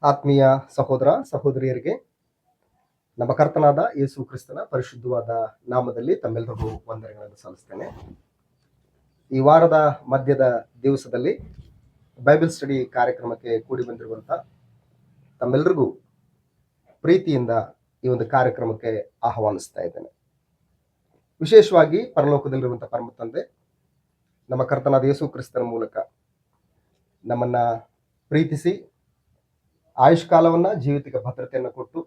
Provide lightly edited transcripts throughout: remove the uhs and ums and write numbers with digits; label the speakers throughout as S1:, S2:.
S1: ಆತ್ಮೀಯ ಸಹೋದರ ಸಹೋದರಿಯರಿಗೆ ನಮ್ಮ ಕರ್ತನಾದ ಯೇಸು ಕ್ರಿಸ್ತನ ಪರಿಶುದ್ಧವಾದ ನಾಮದಲ್ಲಿ ತಮ್ಮೆಲ್ಲರಿಗೂ ವಂದನೆಗಳನ್ನು ಸಲ್ಲಿಸ್ತೇನೆ. ಈ ವಾರದ ಮಧ್ಯದ ದಿವಸದಲ್ಲಿ ಬೈಬಲ್ ಸ್ಟಡಿ ಕಾರ್ಯಕ್ರಮಕ್ಕೆ ಕೂಡಿ ಬಂದಿರುವಂತ ತಮ್ಮೆಲ್ಲರಿಗೂ ಪ್ರೀತಿಯಿಂದ ಈ ಒಂದು ಕಾರ್ಯಕ್ರಮಕ್ಕೆ ಆಹ್ವಾನಿಸ್ತಾ ಇದ್ದೇನೆ. ವಿಶೇಷವಾಗಿ ಪರಲೋಕದಲ್ಲಿರುವಂತಹ ಪರಮ ತಂದೆ ನಮ್ಮ ಕರ್ತನಾದ ಯೇಸು ಕ್ರಿಸ್ತನ ಮೂಲಕ ನಮ್ಮನ್ನ ಪ್ರೀತಿಸಿ ಆಯುಷ್ಕಾಲವನ್ನ ಜೀವಿತಿಕ ಭದ್ರತೆಯನ್ನು ಕೊಟ್ಟು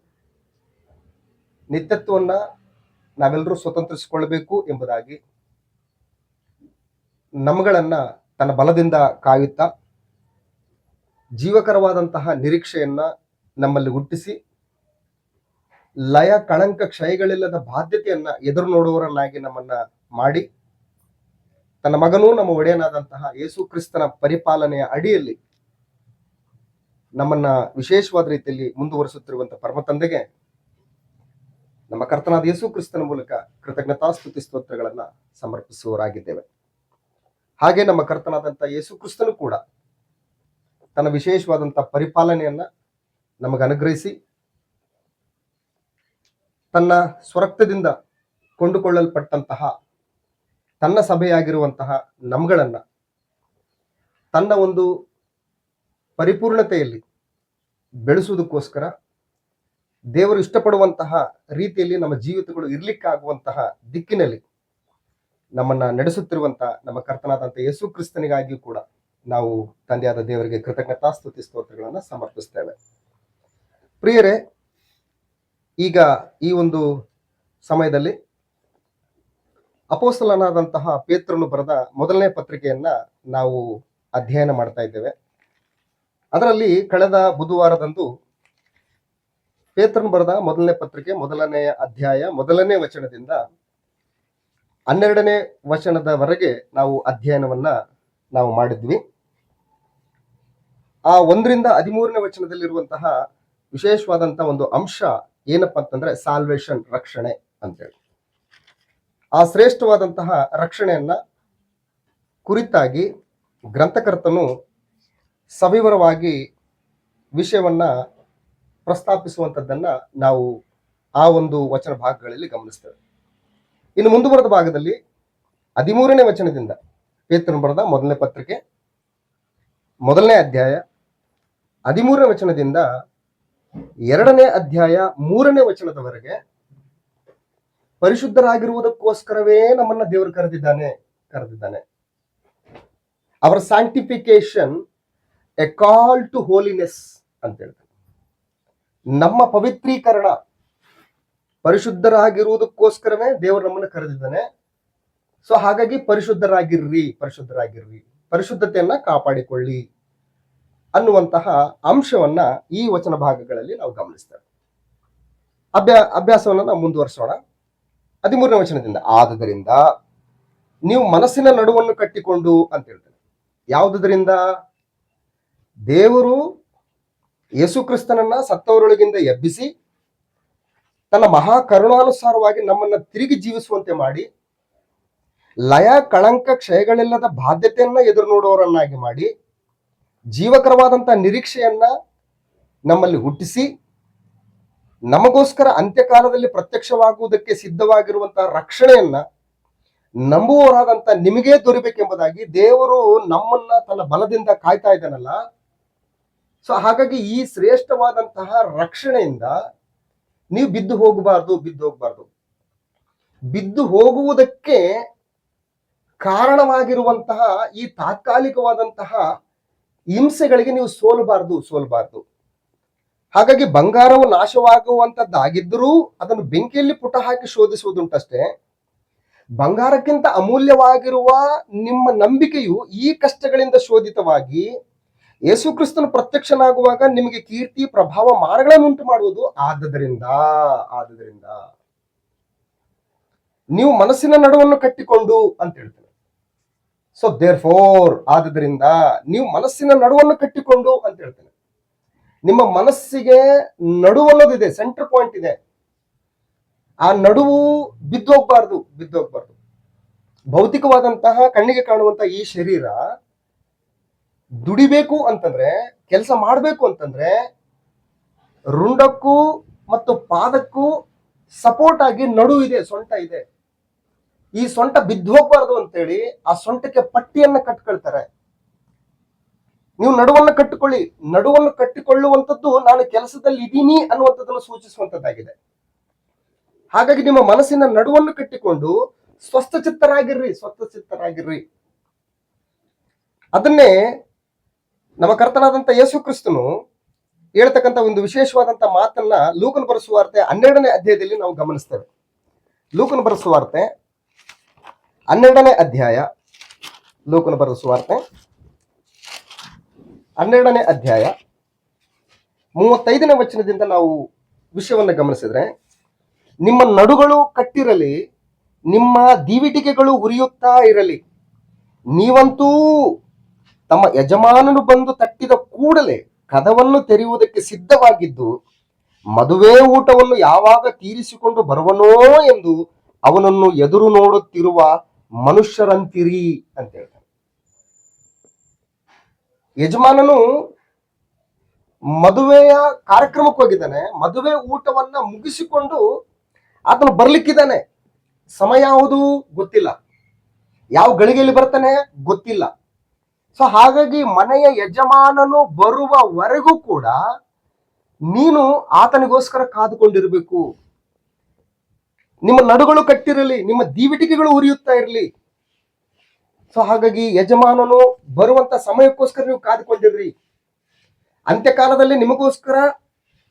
S1: ನಿತ್ಯತ್ವವನ್ನ ನಾವೆಲ್ಲರೂ ಸ್ವತಂತ್ರಿಸಿಕೊಳ್ಳಬೇಕು ಎಂಬುದಾಗಿ ನಮ್ಮಗಳನ್ನ ತನ್ನ ಬಲದಿಂದ ಕಾಯುತ್ತಾ ಜೀವಕರವಾದಂತಹ ನಿರೀಕ್ಷೆಯನ್ನ ನಮ್ಮಲ್ಲಿ ಹುಟ್ಟಿಸಿ ಲಯ ಕಳಂಕ ಕ್ಷಯಗಳಿಲ್ಲದ ಬಾಧ್ಯತೆಯನ್ನ ಎದುರು ನೋಡುವವರನ್ನಾಗಿ ನಮ್ಮನ್ನ ಮಾಡಿ ತನ್ನ ಮಗನೂ ನಮ್ಮ ಒಡೆಯನಾದಂತಹ ಯೇಸು ಕ್ರಿಸ್ತನ ಪರಿಪಾಲನೆಯ ಅಡಿಯಲ್ಲಿ ನಮ್ಮನ್ನ ವಿಶೇಷವಾದ ರೀತಿಯಲ್ಲಿ ಮುಂದುವರಿಸುತ್ತಿರುವಂತಹ ಪರಮ ತಂದೆಗೆ ನಮ್ಮ ಕರ್ತನಾದ ಯೇಸು ಕ್ರಿಸ್ತನ ಮೂಲಕ ಕೃತಜ್ಞತಾಸ್ತುತಿ ಸ್ತೋತ್ರಗಳನ್ನ ಸಮರ್ಪಿಸುವವರಾಗಿದ್ದೇವೆ. ಹಾಗೆ ನಮ್ಮ ಕರ್ತನಾದಂತಹ ಯೇಸು ಕ್ರಿಸ್ತನು ಕೂಡ ತನ್ನ ವಿಶೇಷವಾದಂತಹ ಪರಿಪಾಲನೆಯನ್ನ ನಮಗೆ ಅನುಗ್ರಹಿಸಿ ತನ್ನ ಸ್ವರಕ್ತದಿಂದ ಕೊಂಡುಕೊಳ್ಳಲ್ಪಟ್ಟಂತಹ ತನ್ನ ಸಭೆಯಾಗಿರುವಂತಹ ನಮ್ಗಳನ್ನ ತನ್ನ ಒಂದು ಪರಿಪೂರ್ಣತೆಯಲ್ಲಿ ಬೆಳೆಸುವುದಕ್ಕೋಸ್ಕರ ದೇವರು ಇಷ್ಟಪಡುವಂತಹ ರೀತಿಯಲ್ಲಿ ನಮ್ಮ ಜೀವಿತಗಳು ಇರ್ಲಿಕ್ಕಾಗುವಂತಹ ದಿಕ್ಕಿನಲ್ಲಿ ನಮ್ಮನ್ನ ನಡೆಸುತ್ತಿರುವಂತಹ ನಮ್ಮ ಕರ್ತನಾದಂತಹ ಯೇಸು ಕ್ರಿಸ್ತನಿಗಾಗಿಯೂ ಕೂಡ ನಾವು ತಂದೆಯಾದ ದೇವರಿಗೆ ಕೃತಜ್ಞತಾಸ್ತುತಿ ಸ್ತೋತ್ರಗಳನ್ನ ಸಮರ್ಪಿಸ್ತೇವೆ. ಪ್ರಿಯರೇ, ಈಗ ಈ ಒಂದು ಸಮಯದಲ್ಲಿ ಅಪೊಸ್ತಲನಾದಂತಹ ಪೇತ್ರನು ಬರೆದ ಮೊದಲನೇ ಪತ್ರಿಕೆಯನ್ನ ನಾವು ಅಧ್ಯಯನ ಮಾಡ್ತಾ ಇದ್ದೇವೆ. ಅದರಲ್ಲಿ ಕಳೆದ ಬುಧವಾರದಂದು ಪೇತ್ರನು ಬರೆದ ಮೊದಲನೇ ಪತ್ರಿಕೆ ಮೊದಲನೆಯ ಅಧ್ಯಾಯ ಮೊದಲನೇ ವಚನದಿಂದ 12ನೇ ವಚನದವರೆಗೆ ನಾವು ಅಧ್ಯಯನವನ್ನ ನಾವು ಮಾಡಿದ್ವಿ. ಆ 1ರಿಂದ 13ನೇ ವಚನದಲ್ಲಿರುವಂತಹ ವಿಶೇಷವಾದಂತಹ ಒಂದು ಅಂಶ ಏನಪ್ಪಾ ಅಂತಂದ್ರೆ ಸಾಲ್ವೇಷನ್, ರಕ್ಷಣೆ ಅಂತೇಳಿ. ಆ ಶ್ರೇಷ್ಠವಾದಂತಹ ರಕ್ಷಣೆಯನ್ನ ಕುರಿತಾಗಿ ಗ್ರಂಥಕರ್ತನು ಸವಿವರವಾಗಿ ವಿಷಯವನ್ನ ಪ್ರಸ್ತಾಪಿಸುವಂಥದ್ದನ್ನ ನಾವು ಆ ಒಂದು ವಚನ ಭಾಗಗಳಲ್ಲಿ ಗಮನಿಸ್ತೇವೆ. ಇನ್ನು ಮುಂದುವರೆದ ಭಾಗದಲ್ಲಿ 13ನೇ ವಚನದಿಂದ ಪೇತ್ರನು ಬರೆದ ಮೊದಲನೇ ಪತ್ರಿಕೆ ಮೊದಲನೇ ಅಧ್ಯಾಯ 13ನೇ ವಚನದಿಂದ 2ನೇ ಅಧ್ಯಾಯ 3ನೇ ವಚನದವರೆಗೆ ಪರಿಶುದ್ಧರಾಗಿರುವುದಕ್ಕೋಸ್ಕರವೇ ನಮ್ಮನ್ನ ದೇವರು ಕರೆದಿದ್ದಾನೆ. ಅವರ sanctification a call to holiness ಅಂತ ಹೇಳ್ತಾರೆ. ನಮ್ಮ ಪವಿತ್ರೀಕರಣ, ಪರಿಶುದ್ಧರಾಗಿರುವುದಕ್ಕೋಸ್ಕರವೇ ದೇವರು ನಮ್ಮನ್ನು ಕರೆದಿದ್ದಾನೆ. ಸೊ ಹಾಗಾಗಿ ಪರಿಶುದ್ಧರಾಗಿರ್ರಿ, ಪರಿಶುದ್ಧತೆಯನ್ನ ಕಾಪಾಡಿಕೊಳ್ಳಿ ಅನ್ನುವಂತಹ ಅಂಶವನ್ನ ಈ ವಚನ ಭಾಗಗಳಲ್ಲಿ ನಾವು ಗಮನಿಸ್ತೇವೆ. ಅಭ್ಯಾಸವನ್ನ ನಾವು ಮುಂದುವರಿಸೋಣ. 13ನೇ ವಚನದಿಂದ, ಆದುದರಿಂದ ನೀವು ಮನಸ್ಸಿನ ನಡುವನ್ನು ಕಟ್ಟಿಕೊಂಡು ಅಂತ ಹೇಳ್ತಾರೆ. ಯಾವುದರಿಂದ? ದೇವರು ಯೇಸು ಕ್ರಿಸ್ತನನ್ನ ಸತ್ತವರೊಳಗಿಂದ ಎಬ್ಬಿಸಿ ತನ್ನ ಮಹಾ ಕರುಣಾನುಸಾರವಾಗಿ ನಮ್ಮನ್ನ ತಿರುಗಿ ಜೀವಿಸುವಂತೆ ಮಾಡಿ ಲಯ ಕಳಂಕ ಕ್ಷಯಗಳಿಲ್ಲದ ಬಾಧ್ಯತೆಯನ್ನ ಎದುರು ನೋಡುವವರನ್ನಾಗಿ ಮಾಡಿ ಜೀವಕರವಾದಂತಹ ನಿರೀಕ್ಷೆಯನ್ನ ನಮ್ಮಲ್ಲಿ ಹುಟ್ಟಿಸಿ ನಮಗೋಸ್ಕರ ಅಂತ್ಯಕಾಲದಲ್ಲಿ ಪ್ರತ್ಯಕ್ಷವಾಗುವುದಕ್ಕೆ ಸಿದ್ಧವಾಗಿರುವಂತಹ ರಕ್ಷಣೆಯನ್ನ ನಂಬುವವರಾದಂತ ನಿಮಗೇ ದೊರೆಯಬೇಕೆಂಬುದಾಗಿ ದೇವರು ನಮ್ಮನ್ನ ತನ್ನ ಬಲದಿಂದ ಕಾಯ್ತಾ ಇದ್ದಾನಲ್ಲ. ಸೊ ಹಾಗಾಗಿ ಈ ಶ್ರೇಷ್ಠವಾದಂತಹ ರಕ್ಷಣೆಯಿಂದ ನೀವು ಬಿದ್ದು ಹೋಗಬಾರ್ದು. ಬಿದ್ದು ಹೋಗುವುದಕ್ಕೆ ಕಾರಣವಾಗಿರುವಂತಹ ಈ ತಾತ್ಕಾಲಿಕವಾದಂತಹ ಹಿಂಸೆಗಳಿಗೆ ನೀವು ಸೋಲಬಾರ್ದು. ಹಾಗಾಗಿ ಬಂಗಾರವು ನಾಶವಾಗುವಂತದ್ದಾಗಿದ್ದರೂ ಅದನ್ನು ಬೆಂಕಿಯಲ್ಲಿ ಪುಟ ಹಾಕಿ ಶೋಧಿಸುವುದುಂಟಷ್ಟೇ. ಬಂಗಾರಕ್ಕಿಂತ ಅಮೂಲ್ಯವಾಗಿರುವ ನಿಮ್ಮ ನಂಬಿಕೆಯು ಈ ಕಷ್ಟಗಳಿಂದ ಶೋಧಿತವಾಗಿ ಯೇಸು ಕ್ರಿಸ್ತನು ಪ್ರತ್ಯಕ್ಷನಾಗುವಾಗ ನಿಮಗೆ ಕೀರ್ತಿ ಪ್ರಭಾವ ಮಾನಗಳನ್ನುಂಟು ಮಾಡುವುದು. ಆದದರಿಂದ ನೀವು ಮನಸ್ಸಿನ ನಡುವನ್ನು ಕಟ್ಟಿಕೊಂಡು ಅಂತ ಹೇಳ್ತೇನೆ. ಸೊ ದೇರ್ ಫೋರ್, ಆದದರಿಂದ ನೀವು ಮನಸ್ಸಿನ ನಡುವನ್ನು ಕಟ್ಟಿಕೊಂಡು ಅಂತ ಹೇಳ್ತೇನೆ. ನಿಮ್ಮ ಮನಸ್ಸಿಗೆ ನಡುವು ಅನ್ನೋದಿದೆ, ಸೆಂಟರ್ ಪಾಯಿಂಟ್ ಇದೆ. ಆ ನಡುವು ಬಿದ್ದೋಗ್ಬಾರ್ದು. ಭೌತಿಕವಾದಂತಹ ಕಣ್ಣಿಗೆ ಕಾಣುವಂತಹ ಈ ಶರೀರ ದುಡಿಬೇಕು ಅಂತಂದ್ರೆ, ಕೆಲಸ ಮಾಡಬೇಕು ಅಂತಂದ್ರೆ ರುಂಡಕ್ಕೂ ಮತ್ತು ಪಾದಕ್ಕೂ ಸಪೋರ್ಟ್ ಆಗಿ ನಡು ಇದೆ, ಸೊಂಟ ಇದೆ. ಈ ಸೊಂಟ ಬಿದ್ದು ಹೋಗ್ಬಾರ್ದು ಅಂತೇಳಿ ಆ ಸೊಂಟಕ್ಕೆ ಪಟ್ಟಿಯನ್ನ ಕಟ್ಕೊಳ್ತಾರೆ. ನೀವು ನಡುವನ್ನು ಕಟ್ಟಿಕೊಳ್ಳಿ. ನಡುವನ್ನು ಕಟ್ಟಿಕೊಳ್ಳುವಂಥದ್ದು ನಾನು ಕೆಲಸದಲ್ಲಿ ಇದ್ದೀನಿ ಅನ್ನುವಂಥದ್ದನ್ನು ಸೂಚಿಸುವಂತದ್ದಾಗಿದೆ. ಹಾಗಾಗಿ ನಿಮ್ಮ ಮನಸ್ಸಿನ ನಡುವನ್ನು ಕಟ್ಟಿಕೊಂಡು ಸ್ವಸ್ಥಚಿತ್ತರಾಗಿರ್ರಿ, ಸ್ವಸ್ಥಚಿತ್ತರಾಗಿರ್ರಿ. ಅದನ್ನೇ ನಮ್ಮ ಕರ್ತನಾದಂತ ಯೇಸು ಕ್ರಿಸ್ತನು ಹೇಳ್ತಕ್ಕಂಥ ಒಂದು ವಿಶೇಷವಾದಂತ ಮಾತನ್ನ ಲೂಕನ ಬರೆಸುವಾರ್ತೆ 12ನೇ ಅಧ್ಯಾಯದಲ್ಲಿ ನಾವು ಗಮನಿಸ್ತೇವೆ. ಲೂಕನ ಬರೆಸುವಾರ್ತೆ 12ನೇ ಅಧ್ಯಾಯ, ಲೂಕನ ಬರೆಸುವಾರ್ತೆ 12ನೇ ಅಧ್ಯಾಯ 35ನೇ ವಚನದಿಂದ ನಾವು ವಿಷಯವನ್ನು ಗಮನಿಸಿದ್ರೆ, ನಿಮ್ಮ ನಡುಗಳು ಕಟ್ಟಿರಲಿ, ನಿಮ್ಮ ದೀವಿಟಿಕೆಗಳು ಉರಿಯುತ್ತಾ ಇರಲಿ. ನೀವಂತೂ ತಮ್ಮ ಯಜಮಾನನು ಬಂದು ತಟ್ಟಿದ ಕೂಡಲೇ ಕದವನ್ನು ತೆರೆಯುವುದಕ್ಕೆ ಸಿದ್ಧವಾಗಿದ್ದು, ಮದುವೆ ಊಟವನ್ನು ಯಾವಾಗ ತೀರಿಸಿಕೊಂಡು ಬರುವನೋ ಎಂದು ಅವನನ್ನು ಎದುರು ನೋಡುತ್ತಿರುವ ಮನುಷ್ಯರಂತಿರಿ ಅಂತ ಹೇಳ್ತಾರೆ. ಯಜಮಾನನು ಮದುವೆಯ ಕಾರ್ಯಕ್ರಮಕ್ಕೆ ಹೋಗಿದ್ದಾನೆ. ಮದುವೆ ಊಟವನ್ನ ಮುಗಿಸಿಕೊಂಡು ಆತನು ಬರ್ಲಿಕ್ಕಿದ್ದಾನೆ. ಸಮಯ ಯಾವುದು ಗೊತ್ತಿಲ್ಲ, ಯಾವ ಗಳಿಗೆಯಲ್ಲಿ ಬರ್ತಾನೆ ಗೊತ್ತಿಲ್ಲ. ಸೊ ಹಾಗಾಗಿ ಮನೆಯ ಯಜಮಾನನು ಬರುವವರೆಗೂ ಕೂಡ ನೀನು ಆತನಿಗೋಸ್ಕರ ಕಾದುಕೊಂಡಿರ್ಬೇಕು. ನಿಮ್ಮ ನಡುಗಳು ಕಟ್ಟಿರಲಿ, ನಿಮ್ಮ ದೀವಿಟಿಕೆಗಳು ಉರಿಯುತ್ತಾ ಇರಲಿ. ಸೊ ಹಾಗಾಗಿ ಯಜಮಾನನು ಬರುವಂತ ಸಮಯಕ್ಕೋಸ್ಕರ ನೀವು ಕಾದುಕೊಂಡಿರ್ರಿ. ಅಂತ್ಯಕಾಲದಲ್ಲಿ ನಿಮಗೋಸ್ಕರ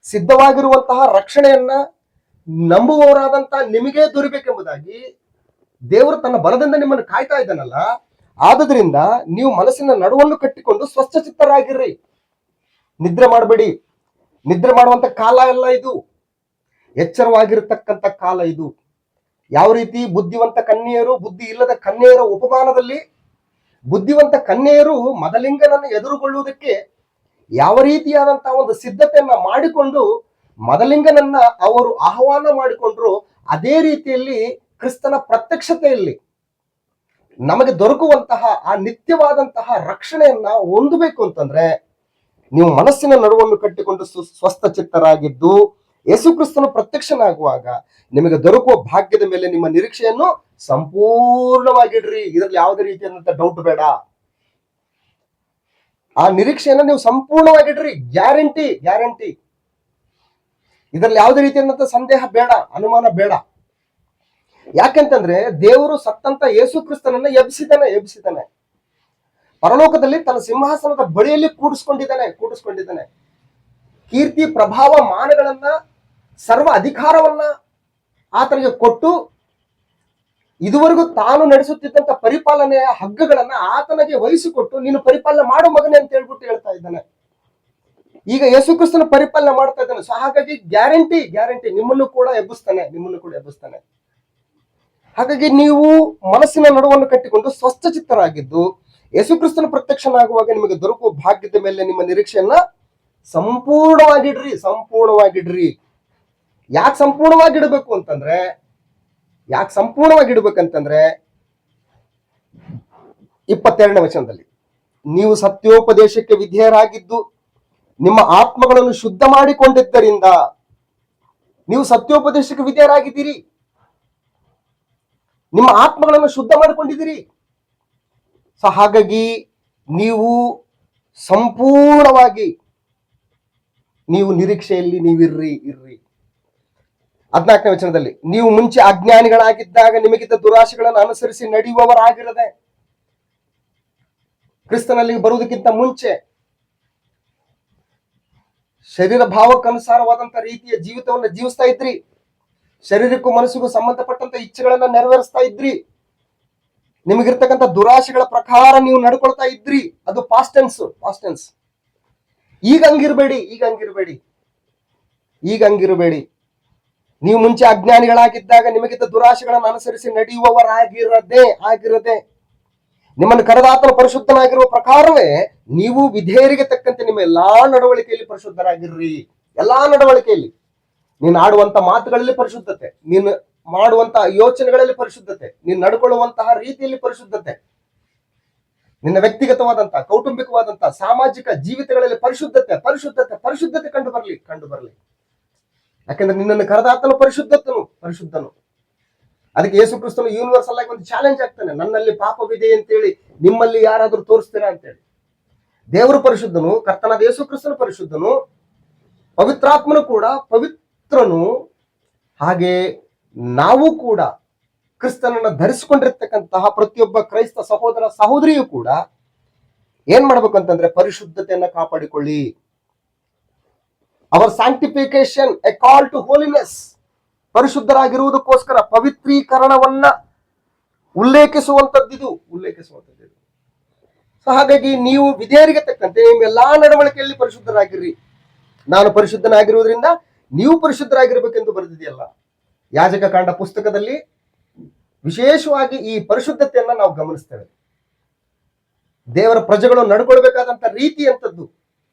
S1: ಸಿದ್ಧವಾಗಿರುವಂತಹ ರಕ್ಷಣೆಯನ್ನ ನಂಬುವವರಾದಂತಹ ನಿಮಗೆ ದೊರಿಬೇಕೆಂಬುದಾಗಿ ದೇವರು ತನ್ನ ಬಲದಿಂದ ನಿಮ್ಮನ್ನು ಕಾಯ್ತಾ ಇದ್ದಾನಲ್ಲ. ಆದುದರಿಂದ ನೀವು ಮನಸ್ಸಿನ ನಡುವನ್ನು ಕಟ್ಟಿಕೊಂಡು ಸ್ವಸ್ಥಚಿತ್ತರಾಗಿರ್ರಿ. ನಿದ್ರೆ ಮಾಡಬೇಡಿ. ನಿದ್ರೆ ಮಾಡುವಂತ ಕಾಲ ಎಲ್ಲ ಇದು, ಎಚ್ಚರವಾಗಿರತಕ್ಕಂಥ ಕಾಲ ಇದು. ಯಾವ ರೀತಿ ಬುದ್ಧಿವಂತ ಕನ್ಯೆಯರು ಬುದ್ಧಿ ಇಲ್ಲದ ಕನ್ಯೆಯರ ಉಪಮಾನದಲ್ಲಿ ಬುದ್ಧಿವಂತ ಕನ್ಯೆಯರು ಮದಲಿಂಗನನ್ನು ಎದುರುಗೊಳ್ಳುವುದಕ್ಕೆ ಯಾವ ರೀತಿಯಾದಂತಹ ಒಂದು ಸಿದ್ಧತೆಯನ್ನ ಮಾಡಿಕೊಂಡು ಮದಲಿಂಗನನ್ನ ಅವರು ಆಹ್ವಾನ ಮಾಡಿಕೊಂಡ್ರು, ಅದೇ ರೀತಿಯಲ್ಲಿ ಕ್ರಿಸ್ತನ ಪ್ರತ್ಯಕ್ಷತೆಯಲ್ಲಿ ನಮಗೆ ದೊರಕುವಂತಹ ಆ ನಿತ್ಯವಾದಂತಹ ರಕ್ಷಣೆಯನ್ನ ಹೊಂದಬೇಕು ಅಂತಂದ್ರೆ ನೀವು ಮನಸ್ಸಿನ ನಡುವನ್ನು ಕಟ್ಟಿಕೊಂಡು ಸ್ವಸ್ಥಚಿತ್ತರಾಗಿದ್ದು ಯೇಸು ಕ್ರಿಸ್ತನು ಪ್ರತ್ಯಕ್ಷನಾಗುವಾಗ ನಿಮಗೆ ದೊರಕುವ ಭಾಗ್ಯದ ಮೇಲೆ ನಿಮ್ಮ ನಿರೀಕ್ಷೆಯನ್ನು ಸಂಪೂರ್ಣವಾಗಿಡ್ರಿ. ಇದರಲ್ಲಿ ಯಾವುದೇ ರೀತಿಯಾದಂತ ಡೌಟ್ ಬೇಡ. ಆ ನಿರೀಕ್ಷೆಯನ್ನು ನೀವು ಸಂಪೂರ್ಣವಾಗಿಡ್ರಿ. Guarantee, guarantee. ಇದರಲ್ಲಿ ಯಾವುದೇ ರೀತಿಯಾದಂತ ಸಂದೇಹ ಬೇಡ, ಅನುಮಾನ ಬೇಡ. ಯಾಕೆಂತಂದ್ರೆ ದೇವರು ಸತ್ತಂತ ಯೇಸು ಕ್ರಿಸ್ತನನ್ನ ಎಬ್ಬಿಸಿದ್ದಾನೆ. ಪರಲೋಕದಲ್ಲಿ ತನ್ನ ಸಿಂಹಾಸನದ ಬಳಿಯಲ್ಲಿ ಕೂಡಿಸ್ಕೊಂಡಿದ್ದಾನೆ. ಕೀರ್ತಿ, ಪ್ರಭಾವ, ಮಾನಗಳನ್ನ, ಸರ್ವ ಅಧಿಕಾರವನ್ನ ಆತನಿಗೆ ಕೊಟ್ಟು ಇದುವರೆಗೂ ತಾನು ನಡೆಸುತ್ತಿದ್ದಂತ ಪರಿಪಾಲನೆಯ ಹಗ್ಗಗಳನ್ನ ಆತನಿಗೆ ವಹಿಸಿಕೊಟ್ಟು ನೀನು ಪರಿಪಾಲನೆ ಮಾಡು ಮಗನೇ ಅಂತ ಹೇಳ್ತಾ ಇದ್ದಾನೆ. ಈಗ ಯೇಸು ಕ್ರಿಸ್ತನ ಪರಿಪಾಲನೆ ಮಾಡ್ತಾ ಇದ್ದಾನೆ. ಸೊ ಹಾಗಾಗಿ ಗ್ಯಾರಂಟಿ, ನಿಮ್ಮನ್ನು ಕೂಡ ಎಬ್ಬಿಸ್ತಾನೆ. ಹಾಗಾಗಿ ನೀವು ಮನಸ್ಸಿನ ನಡುವನ್ನು ಕಟ್ಟಿಕೊಂಡು ಸ್ವಸ್ಥಚಿತ್ತರಾಗಿದ್ದು ಯೇಸು ಕ್ರಿಸ್ತನ ಪ್ರತ್ಯಕ್ಷನಾಗುವಾಗ ನಿಮಗೆ ದೊರಕುವ ಭಾಗ್ಯದ ಮೇಲೆ ನಿಮ್ಮ ನಿರೀಕ್ಷೆಯನ್ನ ಸಂಪೂರ್ಣವಾಗಿಡ್ರಿ. ಯಾಕೆ ಸಂಪೂರ್ಣವಾಗಿಡ್ಬೇಕಂತಂದ್ರೆ 22ನೇ ವಚನದಲ್ಲಿ, ನೀವು ಸತ್ಯೋಪದೇಶಕ್ಕೆ ವಿಧೇಯರಾಗಿದ್ದು ನಿಮ್ಮ ಆತ್ಮಗಳನ್ನು ಶುದ್ಧ ಮಾಡಿಕೊಂಡಿದ್ದರಿಂದ ನೀವು ಸತ್ಯೋಪದೇಶಕ್ಕೆ ವಿಧೇಯರಾಗಿದ್ದೀರಿ. ನಿಮ್ಮ ಆತ್ಮಗಳನ್ನು ಶುದ್ಧ ಮಾಡಿಕೊಂಡಿದ್ದೀರಿ. ಸೊ ಹಾಗಾಗಿ ನೀವು ಸಂಪೂರ್ಣವಾಗಿ ನೀವು ನಿರೀಕ್ಷೆಯಲ್ಲಿ ನೀವಿರ್ರಿ. 14ನೇ ವಚನದಲ್ಲಿ, ನೀವು ಮುಂಚೆ ಅಜ್ಞಾನಿಗಳಾಗಿದ್ದಾಗ ನಿಮಗಿದ್ದ ದುರಾಶೆಗಳನ್ನು ಅನುಸರಿಸಿ ನಡೆಯುವವರಾಗಿರದೆ, ಕ್ರಿಸ್ತನಲ್ಲಿ ಬರುವುದಕ್ಕಿಂತ ಮುಂಚೆ ಶರೀರ ಭಾವಕ್ಕನುಸಾರವಾದಂತ ರೀತಿಯ ಜೀವಿತವನ್ನು ಜೀವಿಸ್ತಾ ಇದ್ರಿ. ಶರೀರಕ್ಕೂ ಮನಸ್ಸಿಗೂ ಸಂಬಂಧಪಟ್ಟಂತ ಇಚ್ಛೆಗಳನ್ನ ನೆರವೇರಿಸ್ತಾ ಇದ್ರಿ. ನಿಮಗಿರ್ತಕ್ಕಂಥ ದುರಾಶೆಗಳ ಪ್ರಕಾರ ನೀವು ನಡ್ಕೊಳ್ತಾ ಇದ್ರಿ. ಅದು ಪಾಸ್ಟ್ ಟೆನ್ಸ್. ಈಗ ಹಂಗಿರಬೇಡಿ. ನೀವು ಮುಂಚೆ ಅಜ್ಞಾನಿಗಳಾಗಿದ್ದಾಗ ನಿಮಗಿದ್ದ ದುರಾಶೆಗಳನ್ನು ಅನುಸರಿಸಿ ನಡೆಯುವವರಾಗಿರದೆ ನಿಮ್ಮನ್ನು ಕರೆದಾತನ ಪರಿಶುದ್ಧನಾಗಿರುವ ಪ್ರಕಾರವೇ ನೀವು ವಿಧೇಯರಿಗೆ ತಕ್ಕಂತೆ ನಿಮ್ಮ ಎಲ್ಲಾ ನಡವಳಿಕೆಯಲ್ಲಿ ಪರಿಶುದ್ಧರಾಗಿರ್ರಿ. ಎಲ್ಲಾ ನಡವಳಿಕೆಯಲ್ಲಿ ನೀನು ಆಡುವಂತ ಮಾತುಗಳಲ್ಲಿ ಪರಿಶುದ್ಧತೆ, ನೀನು ಮಾಡುವಂತಹ ಯೋಚನೆಗಳಲ್ಲಿ ಪರಿಶುದ್ಧತೆ, ನೀನು ನಡ್ಕೊಳ್ಳುವಂತಹ ರೀತಿಯಲ್ಲಿ ಪರಿಶುದ್ಧತೆ, ನಿನ್ನ ವ್ಯಕ್ತಿಗತವಾದಂತಹ, ಕೌಟುಂಬಿಕವಾದಂತಹ, ಸಾಮಾಜಿಕ ಜೀವಿತಗಳಲ್ಲಿ ಪರಿಶುದ್ಧತೆ ಕಂಡು ಬರಲಿ. ಯಾಕಂದ್ರೆ ನಿನ್ನನ್ನು ಕರೆದಾತನು ಪರಿಶುದ್ಧನು. ಅದಕ್ಕೆ ಯೇಸು ಕ್ರಿಸ್ತನು ಯೂನಿವರ್ಸಲ್ ಆಗಿ ಒಂದು ಚಾಲೆಂಜ್ ಆಗ್ತಾನೆ, ನನ್ನಲ್ಲಿ ಪಾಪವಿದೆ ಅಂತೇಳಿ ನಿಮ್ಮಲ್ಲಿ ಯಾರಾದ್ರೂ ತೋರಿಸ್ತೀರಾ ಅಂತೇಳಿ. ದೇವರು ಪರಿಶುದ್ಧನು, ಕರ್ತನಾದ ಯೇಸು ಕ್ರಿಸ್ತನು ಪರಿಶುದ್ಧನು, ಪವಿತ್ರಾತ್ಮನು ಕೂಡ ಪವಿತ್ರನು. ಹಾಗೆ ನಾವು ಕೂಡ ಕ್ರಿಸ್ತನನ್ನ ಧರಿಸಿಕೊಂಡಿರ್ತಕ್ಕಂತಹ ಪ್ರತಿಯೊಬ್ಬ ಕ್ರೈಸ್ತ ಸಹೋದರ ಸಹೋದರಿಯು ಕೂಡ ಏನ್ ಮಾಡ್ಬೇಕಂತಂದ್ರೆ ಪರಿಶುದ್ಧತೆಯನ್ನ ಕಾಪಾಡಿಕೊಳ್ಳಿ. Our sanctification a call to holiness. ಪರಿಶುದ್ಧರಾಗಿರುವುದಕ್ಕೋಸ್ಕರ ಪವಿತ್ರೀಕರಣವನ್ನ ಉಲ್ಲೇಖಿಸುವಂತದ್ದಿದು. ಸೊ ಹಾಗಾಗಿ ನೀವು ವಿಧೇಯರಿಗೆ ತಕ್ಕಂತೆ ನಿಮ್ಮೆಲ್ಲಾ ನಡವಳಿಕೆಯಲ್ಲಿ ಪರಿಶುದ್ಧರಾಗಿರ್ರಿ. ನಾನು ಪರಿಶುದ್ಧನಾಗಿರುವುದರಿಂದ ನೀವು ಪರಿಶುದ್ಧರಾಗಿರ್ಬೇಕೆಂದು ಬರೆದಿದೆಯಲ್ಲ. ಯಾಜಕ ಕಾಂಡ ಪುಸ್ತಕದಲ್ಲಿ ವಿಶೇಷವಾಗಿ ಈ ಪರಿಶುದ್ಧತೆಯನ್ನ ನಾವು ಗಮನಿಸ್ತೇವೆ. ದೇವರ ಪ್ರಜೆಗಳು ನಡ್ಕೊಳ್ಬೇಕಾದಂತ ರೀತಿ ಅಂತದ್ದು,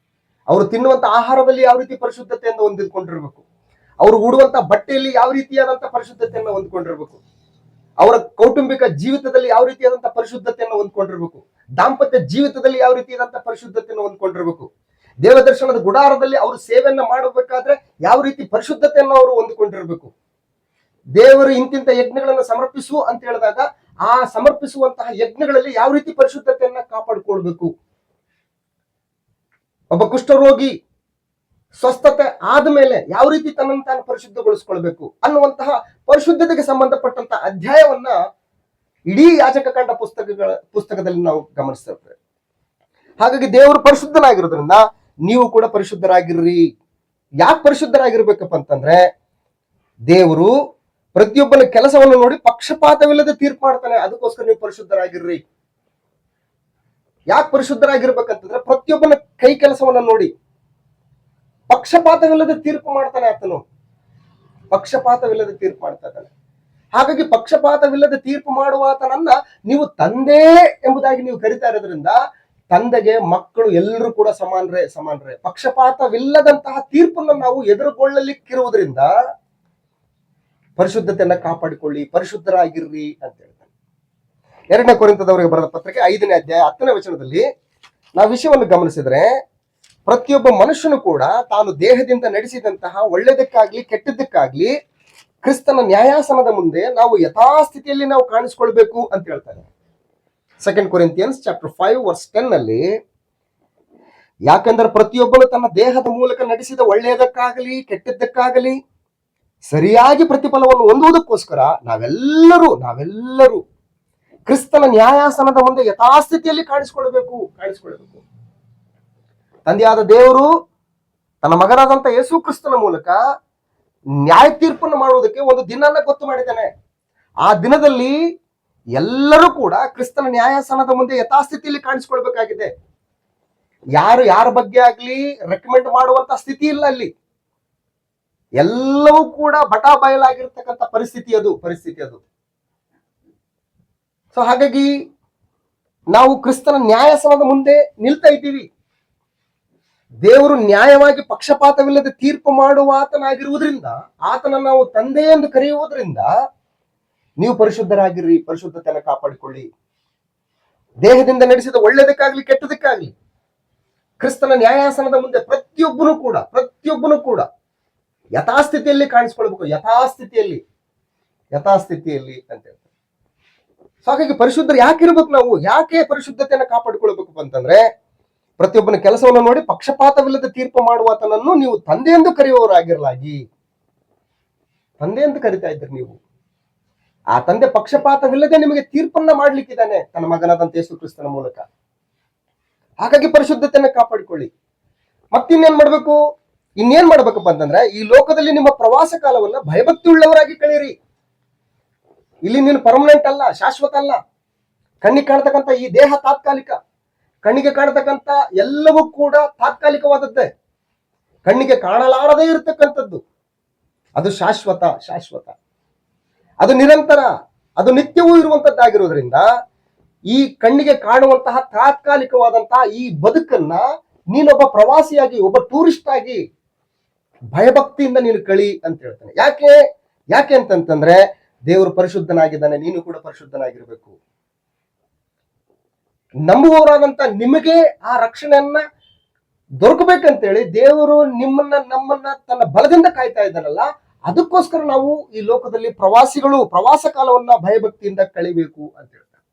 S1: ಅವರು ತಿನ್ನುವಂತ ಆಹಾರದಲ್ಲಿ ಯಾವ ರೀತಿ ಪರಿಶುದ್ಧತೆಯನ್ನು ಹೊಂದಿಕೊಂಡಿರ್ಬೇಕು, ಅವರು ಉಡುವಂತ ಬಟ್ಟೆಯಲ್ಲಿ ಯಾವ ರೀತಿಯಾದಂತ ಪರಿಶುದ್ಧತೆಯನ್ನು ಹೊಂದ್ಕೊಂಡಿರ್ಬೇಕು, ಅವರ ಕೌಟುಂಬಿಕ ಜೀವಿತದಲ್ಲಿ ಯಾವ ರೀತಿಯಾದಂತ ಪರಿಶುದ್ಧತೆಯನ್ನು ಹೊಂದ್ಕೊಂಡಿರ್ಬೇಕು, ದಾಂಪತ್ಯ ಜೀವಿತದಲ್ಲಿ ಯಾವ ರೀತಿಯಾದಂತ ಪರಿಶುದ್ಧತೆಯನ್ನು ಹೊಂದ್ಕೊಂಡಿರ್ಬೇಕು, ದೇವದರ್ಶನದ ಗುಡಾರದಲ್ಲಿ ಅವರು ಸೇವೆಯನ್ನ ಮಾಡಬೇಕಾದ್ರೆ ಯಾವ ರೀತಿ ಪರಿಶುದ್ಧತೆಯನ್ನು ಅವರು ಹೊಂದಿಕೊಂಡಿರ್ಬೇಕು. ದೇವರು ಇಂತಿಂತ ಯಜ್ಞಗಳನ್ನು ಸಮರ್ಪಿಸು ಅಂತ ಹೇಳಿದಾಗ ಆ ಸಮರ್ಪಿಸುವಂತಹ ಯಜ್ಞಗಳಲ್ಲಿ ಯಾವ ರೀತಿ ಪರಿಶುದ್ಧತೆಯನ್ನ ಕಾಪಾಡಿಕೊಳ್ಬೇಕು. ಒಬ್ಬ ಕುಷ್ಠರೋಗಿ ಸ್ವಸ್ಥತೆ ಆದ್ಮೇಲೆ ಯಾವ ರೀತಿ ತನ್ನನ್ನು ತಾನು ಪರಿಶುದ್ಧಗೊಳಿಸ್ಕೊಳ್ಬೇಕು ಅನ್ನುವಂತಹ ಪರಿಶುದ್ಧತೆಗೆ ಸಂಬಂಧಪಟ್ಟಂತ ಅಧ್ಯಾಯವನ್ನ ಇಡೀ ಯಾಜಕ ಕಾಂಡ ಪುಸ್ತಕದಲ್ಲಿ ನಾವು ಗಮನಿಸ್ತೇವೆ. ಹಾಗಾಗಿ ದೇವರು ಪರಿಶುದ್ಧನಾಗಿರೋದ್ರಿಂದ ನೀವು ಕೂಡ ಪರಿಶುದ್ಧರಾಗಿರ್ರಿ. ಯಾಕೆ ಪರಿಶುದ್ಧರಾಗಿರ್ಬೇಕಪ್ಪ ಅಂತಂದ್ರೆ ದೇವರು ಪ್ರತಿಯೊಬ್ಬನ ಕೆಲಸವನ್ನು ನೋಡಿ ಪಕ್ಷಪಾತವಿಲ್ಲದೆ ತೀರ್ಪು ಮಾಡ್ತಾನೆ. ಅದಕ್ಕೋಸ್ಕರ ನೀವು ಪರಿಶುದ್ಧರಾಗಿರ್ರಿ. ಯಾಕೆ ಪರಿಶುದ್ಧರಾಗಿರ್ಬೇಕಂತಂದ್ರೆ ಪ್ರತಿಯೊಬ್ಬನ ಕೈ ಕೆಲಸವನ್ನ ನೋಡಿ ಪಕ್ಷಪಾತವಿಲ್ಲದೆ ತೀರ್ಪು ಮಾಡ್ತಾನೆ. ಆತನು ಪಕ್ಷಪಾತವಿಲ್ಲದೆ ತೀರ್ಪು ಮಾಡ್ತಾ ಇದ್ದಾನೆ. ಹಾಗಾಗಿ ಪಕ್ಷಪಾತವಿಲ್ಲದೆ ತೀರ್ಪು ಮಾಡುವ ಆತನನ್ನ ನೀವು ತಂದೆ ಎಂಬುದಾಗಿ ನೀವು ಕರಿತಾ ಇರೋದ್ರಿಂದ ತಂದೆಗೆ ಮಕ್ಕಳು ಎಲ್ಲರೂ ಕೂಡ ಸಮಾನರೇ. ಪಕ್ಷಪಾತವಿಲ್ಲದಂತಹ ತೀರ್ಪನ್ನು ನಾವು ಎದುರುಗೊಳ್ಳಲಿಕ್ಕಿರುವುದರಿಂದ ಪರಿಶುದ್ಧತೆಯನ್ನ ಕಾಪಾಡಿಕೊಳ್ಳಿ, ಪರಿಶುದ್ಧರಾಗಿರ್ರಿ ಅಂತ ಹೇಳ್ತಾನೆ. 2ನೇ ಕೊರಿಂಥದವರಿಗೆ ಬರೆದ ಪತ್ರಿಕೆ 5ನೇ ಅಧ್ಯಾಯ 10ನೇ ವಚನದಲ್ಲಿ ನಾವು ವಿಷಯವನ್ನು ಗಮನಿಸಿದ್ರೆ, ಪ್ರತಿಯೊಬ್ಬ ಮನುಷ್ಯನು ಕೂಡ ತಾನು ದೇಹದಿಂದ ನಡೆಸಿದಂತಹ ಒಳ್ಳೆಯದಕ್ಕಾಗ್ಲಿ ಕೆಟ್ಟದ್ದಕ್ಕಾಗ್ಲಿ ಕ್ರಿಸ್ತನ ನ್ಯಾಯಾಸನದ ಮುಂದೆ ನಾವು ಯಥಾಸ್ಥಿತಿಯಲ್ಲಿ ನಾವು ಕಾಣಿಸ್ಕೊಳ್ಬೇಕು ಅಂತ ಹೇಳ್ತಾರೆ. 2 ಕೊರಿಂಥಿಯನ್ಸ್ ಚಾಪ್ಟರ್ 5 ವರ್ಸ್ 10 ನಲ್ಲಿ, ಯಾಕಂದ್ರೆ ಪ್ರತಿಯೊಬ್ಬನು ತನ್ನ ದೇಹದ ಮೂಲಕ ನಡೆಸಿದ ಒಳ್ಳೆಯದಕ್ಕಾಗಲಿ ಕೆಟ್ಟದ್ದಕ್ಕಾಗಲಿ ಸರಿಯಾಗಿ ಪ್ರತಿಫಲವನ್ನು ಹೊಂದುವುದಕ್ಕೋಸ್ಕರ ನಾವೆಲ್ಲರೂ ಕ್ರಿಸ್ತನ ನ್ಯಾಯಾಸನದ ಮುಂದೆ ಯಥಾಸ್ಥಿತಿಯಲ್ಲಿ ಕಾಣಿಸ್ಕೊಳ್ಬೇಕು. ತಂದೆಯಾದ ದೇವರು ತನ್ನ ಮಗನಾದಂತ ಯೇಸು ಕ್ರಿಸ್ತನ ಮೂಲಕ ನ್ಯಾಯ ತೀರ್ಪನ್ನು ಮಾಡುವುದಕ್ಕೆ ಒಂದು ದಿನನ್ನ ಗೊತ್ತು ಮಾಡಿದ್ದಾನೆ. ಆ ದಿನದಲ್ಲಿ ಎಲ್ಲರೂ ಕೂಡ ಕ್ರಿಸ್ತನ ನ್ಯಾಯಾಸನದ ಮುಂದೆ ಯಥಾಸ್ಥಿತಿಯಲ್ಲಿ ಕಾಣಿಸ್ಕೊಳ್ಬೇಕಾಗಿದೆ. ಯಾರ ಬಗ್ಗೆ ಆಗ್ಲಿ ರೆಕಮೆಂಡ್ ಮಾಡುವಂತ ಸ್ಥಿತಿ ಇಲ್ಲ ಅಲ್ಲಿ. ಎಲ್ಲವೂ ಕೂಡ ಬಟಾ ಬಯಲಾಗಿರ್ತಕ್ಕಂಥ ಪರಿಸ್ಥಿತಿ ಅದು. ಸೊ ಹಾಗಾಗಿ ನಾವು ಕ್ರಿಸ್ತನ ನ್ಯಾಯಾಸನದ ಮುಂದೆ ನಿಲ್ತಾ ಇದ್ದೀವಿ. ದೇವರು ನ್ಯಾಯವಾಗಿ ಪಕ್ಷಪಾತವಿಲ್ಲದೆ ತೀರ್ಪು ಮಾಡುವ ಆತನಾಗಿರುವುದರಿಂದ ಆತನ ನಾವು ತಂದೆ ಎಂದು ಕರೆಯುವುದರಿಂದ ನೀವು ಪರಿಶುದ್ಧರಾಗಿರ್ರಿ, ಪರಿಶುದ್ಧತೆಯನ್ನು ಕಾಪಾಡಿಕೊಳ್ಳಿ. ದೇಹದಿಂದ ನಡೆಸಿದ ಒಳ್ಳೆಯದಕ್ಕಾಗ್ಲಿ ಕೆಟ್ಟದಕ್ಕಾಗ್ಲಿ ಕ್ರಿಸ್ತನ ನ್ಯಾಯಾಸನದ ಮುಂದೆ ಪ್ರತಿಯೊಬ್ಬನು ಕೂಡ ಯಥಾಸ್ಥಿತಿಯಲ್ಲಿ ಕಾಣಿಸ್ಕೊಳ್ಬೇಕು. ಯಥಾಸ್ಥಿತಿಯಲ್ಲಿ ಅಂತ ಹೇಳ್ತಾರೆ. ಹಾಗಾಗಿ ಪರಿಶುದ್ಧರು ಯಾಕಿರ್ಬೇಕು? ನಾವು ಯಾಕೆ ಪರಿಶುದ್ಧತೆಯನ್ನು ಕಾಪಾಡಿಕೊಳ್ಬೇಕು ಅಂತಂದ್ರೆ, ಪ್ರತಿಯೊಬ್ಬನ ಕೆಲಸವನ್ನು ನೋಡಿ ಪಕ್ಷಪಾತವಿಲ್ಲದೆ ತೀರ್ಪು ಮಾಡುವಾತನನ್ನು ನೀವು ತಂದೆ ಎಂದು ಕರೆಯುವವರಾಗಿರಲಾಗಿ. ತಂದೆ ಎಂದು ಕರಿತಾ ಇದ್ರಿ ನೀವು. ಆ ತಂದೆ ಪಕ್ಷಪಾತವಿಲ್ಲದೆ ನಿಮಗೆ ತೀರ್ಪನ್ನ ಮಾಡ್ಲಿಕ್ಕಿದ್ದಾನೆ ತನ್ನ ಮಗನಾದಂತ ಯೇಸು ಕ್ರಿಸ್ತನ ಮೂಲಕ. ಹಾಗಾಗಿ ಪರಿಶುದ್ಧತೆಯನ್ನು ಕಾಪಾಡಿಕೊಳ್ಳಿ. ಇನ್ನೇನ್ ಮಾಡ್ಬೇಕಪ್ಪ ಅಂತಂದ್ರೆ, ಈ ಲೋಕದಲ್ಲಿ ನಿಮ್ಮ ಪ್ರವಾಸ ಕಾಲವನ್ನ ಭಯಭಕ್ತಿ ಉಳ್ಳವರಾಗಿ ಕಳೀರಿ. ಇಲ್ಲಿ ನೀನು ಪರ್ಮನೆಂಟ್ ಅಲ್ಲ, ಶಾಶ್ವತ ಅಲ್ಲ. ಕಣ್ಣಿಗೆ ಕಾಣತಕ್ಕಂಥ ಈ ದೇಹ ತಾತ್ಕಾಲಿಕ. ಕಣ್ಣಿಗೆ ಕಾಣತಕ್ಕಂಥ ಎಲ್ಲವೂ ಕೂಡ ತಾತ್ಕಾಲಿಕವಾದದ್ದೇ. ಕಣ್ಣಿಗೆ ಕಾಣಲಾರದೇ ಇರತಕ್ಕಂಥದ್ದು ಅದು ಶಾಶ್ವತ. ಅದು ನಿರಂತರ, ಅದು ನಿತ್ಯವೂ ಇರುವಂತದ್ದಾಗಿರೋದ್ರಿಂದ ಈ ಕಣ್ಣಿಗೆ ಕಾಣುವಂತಹ ತಾತ್ಕಾಲಿಕವಾದಂತಹ ಈ ಬದುಕನ್ನ ನೀನೊಬ್ಬ ಪ್ರವಾಸಿಯಾಗಿ, ಒಬ್ಬ ಟೂರಿಸ್ಟ್ ಆಗಿ ಭಯಭಕ್ತಿಯಿಂದ ನೀನು ಕಳಿ ಅಂತ ಹೇಳ್ತಾನೆ. ಯಾಕೆ ಅಂತಂತಂದ್ರೆ ದೇವರು ಪರಿಶುದ್ಧನಾಗಿದ್ದಾನೆ, ನೀನು ಕೂಡ ಪರಿಶುದ್ಧನಾಗಿರ್ಬೇಕು. ನಂಬುವವರಾದಂತ ನಿಮಗೆ ಆ ರಕ್ಷಣೆಯನ್ನ ದೊರಕಬೇಕಂತೇಳಿ ದೇವರು ನಮ್ಮನ್ನ ತನ್ನ ಬಲದಿಂದ ಕಾಯ್ತಾ ಇದ್ದಾರಲ್ಲ, ಅದಕ್ಕೋಸ್ಕರ ನಾವು ಈ ಲೋಕದಲ್ಲಿ ಪ್ರವಾಸ ಕಾಲವನ್ನ ಭಯಭಕ್ತಿಯಿಂದ ಕಳಿಬೇಕು ಅಂತ ಹೇಳ್ತಾರೆ.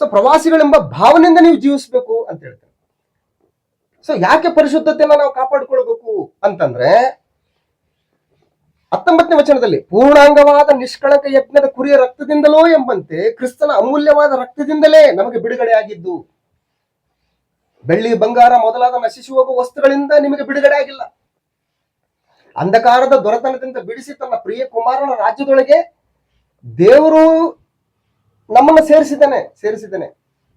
S1: ಸೊ ಪ್ರವಾಸಿಗಳೆಂಬ ಭಾವನೆಯಿಂದ ನೀವು ಜೀವಿಸ್ಬೇಕು ಅಂತ ಹೇಳ್ತಾರೆ. ಸೊ ಯಾಕೆ ಪರಿಶುದ್ಧತೆಯನ್ನ ನಾವು ಕಾಪಾಡಿಕೊಳ್ಬೇಕು ಅಂತಂದ್ರೆ 19ನೇ ವಚನದಲ್ಲಿ ಪೂರ್ಣಾಂಗವಾದ ನಿಷ್ಕಳಂಕ ಯಜ್ಞದ ಕುರಿಯ ರಕ್ತದಿಂದಲೋ ಎಂಬಂತೆ ಕ್ರಿಸ್ತನ ಅಮೂಲ್ಯವಾದ ರಕ್ತದಿಂದಲೇ ನಮಗೆ ಬಿಡುಗಡೆ ಆಗಿದ್ದು. ಬೆಳ್ಳಿ ಬಂಗಾರ ಮೊದಲಾದ ನಶಿಸಿ ಹೋಗುವ ವಸ್ತುಗಳಿಂದ ನಿಮಗೆ ಬಿಡುಗಡೆ ಆಗಿಲ್ಲ. ಅಂಧಕಾರದ ದೊರೆತನದಿಂದ ಬಿಡಿಸಿ ತನ್ನ ಪ್ರಿಯ ಕುಮಾರನ ರಾಜ್ಯದೊಳಗೆ ದೇವರು ನಮ್ಮನ್ನು ಸೇರಿಸಿದ್ದಾನೆ.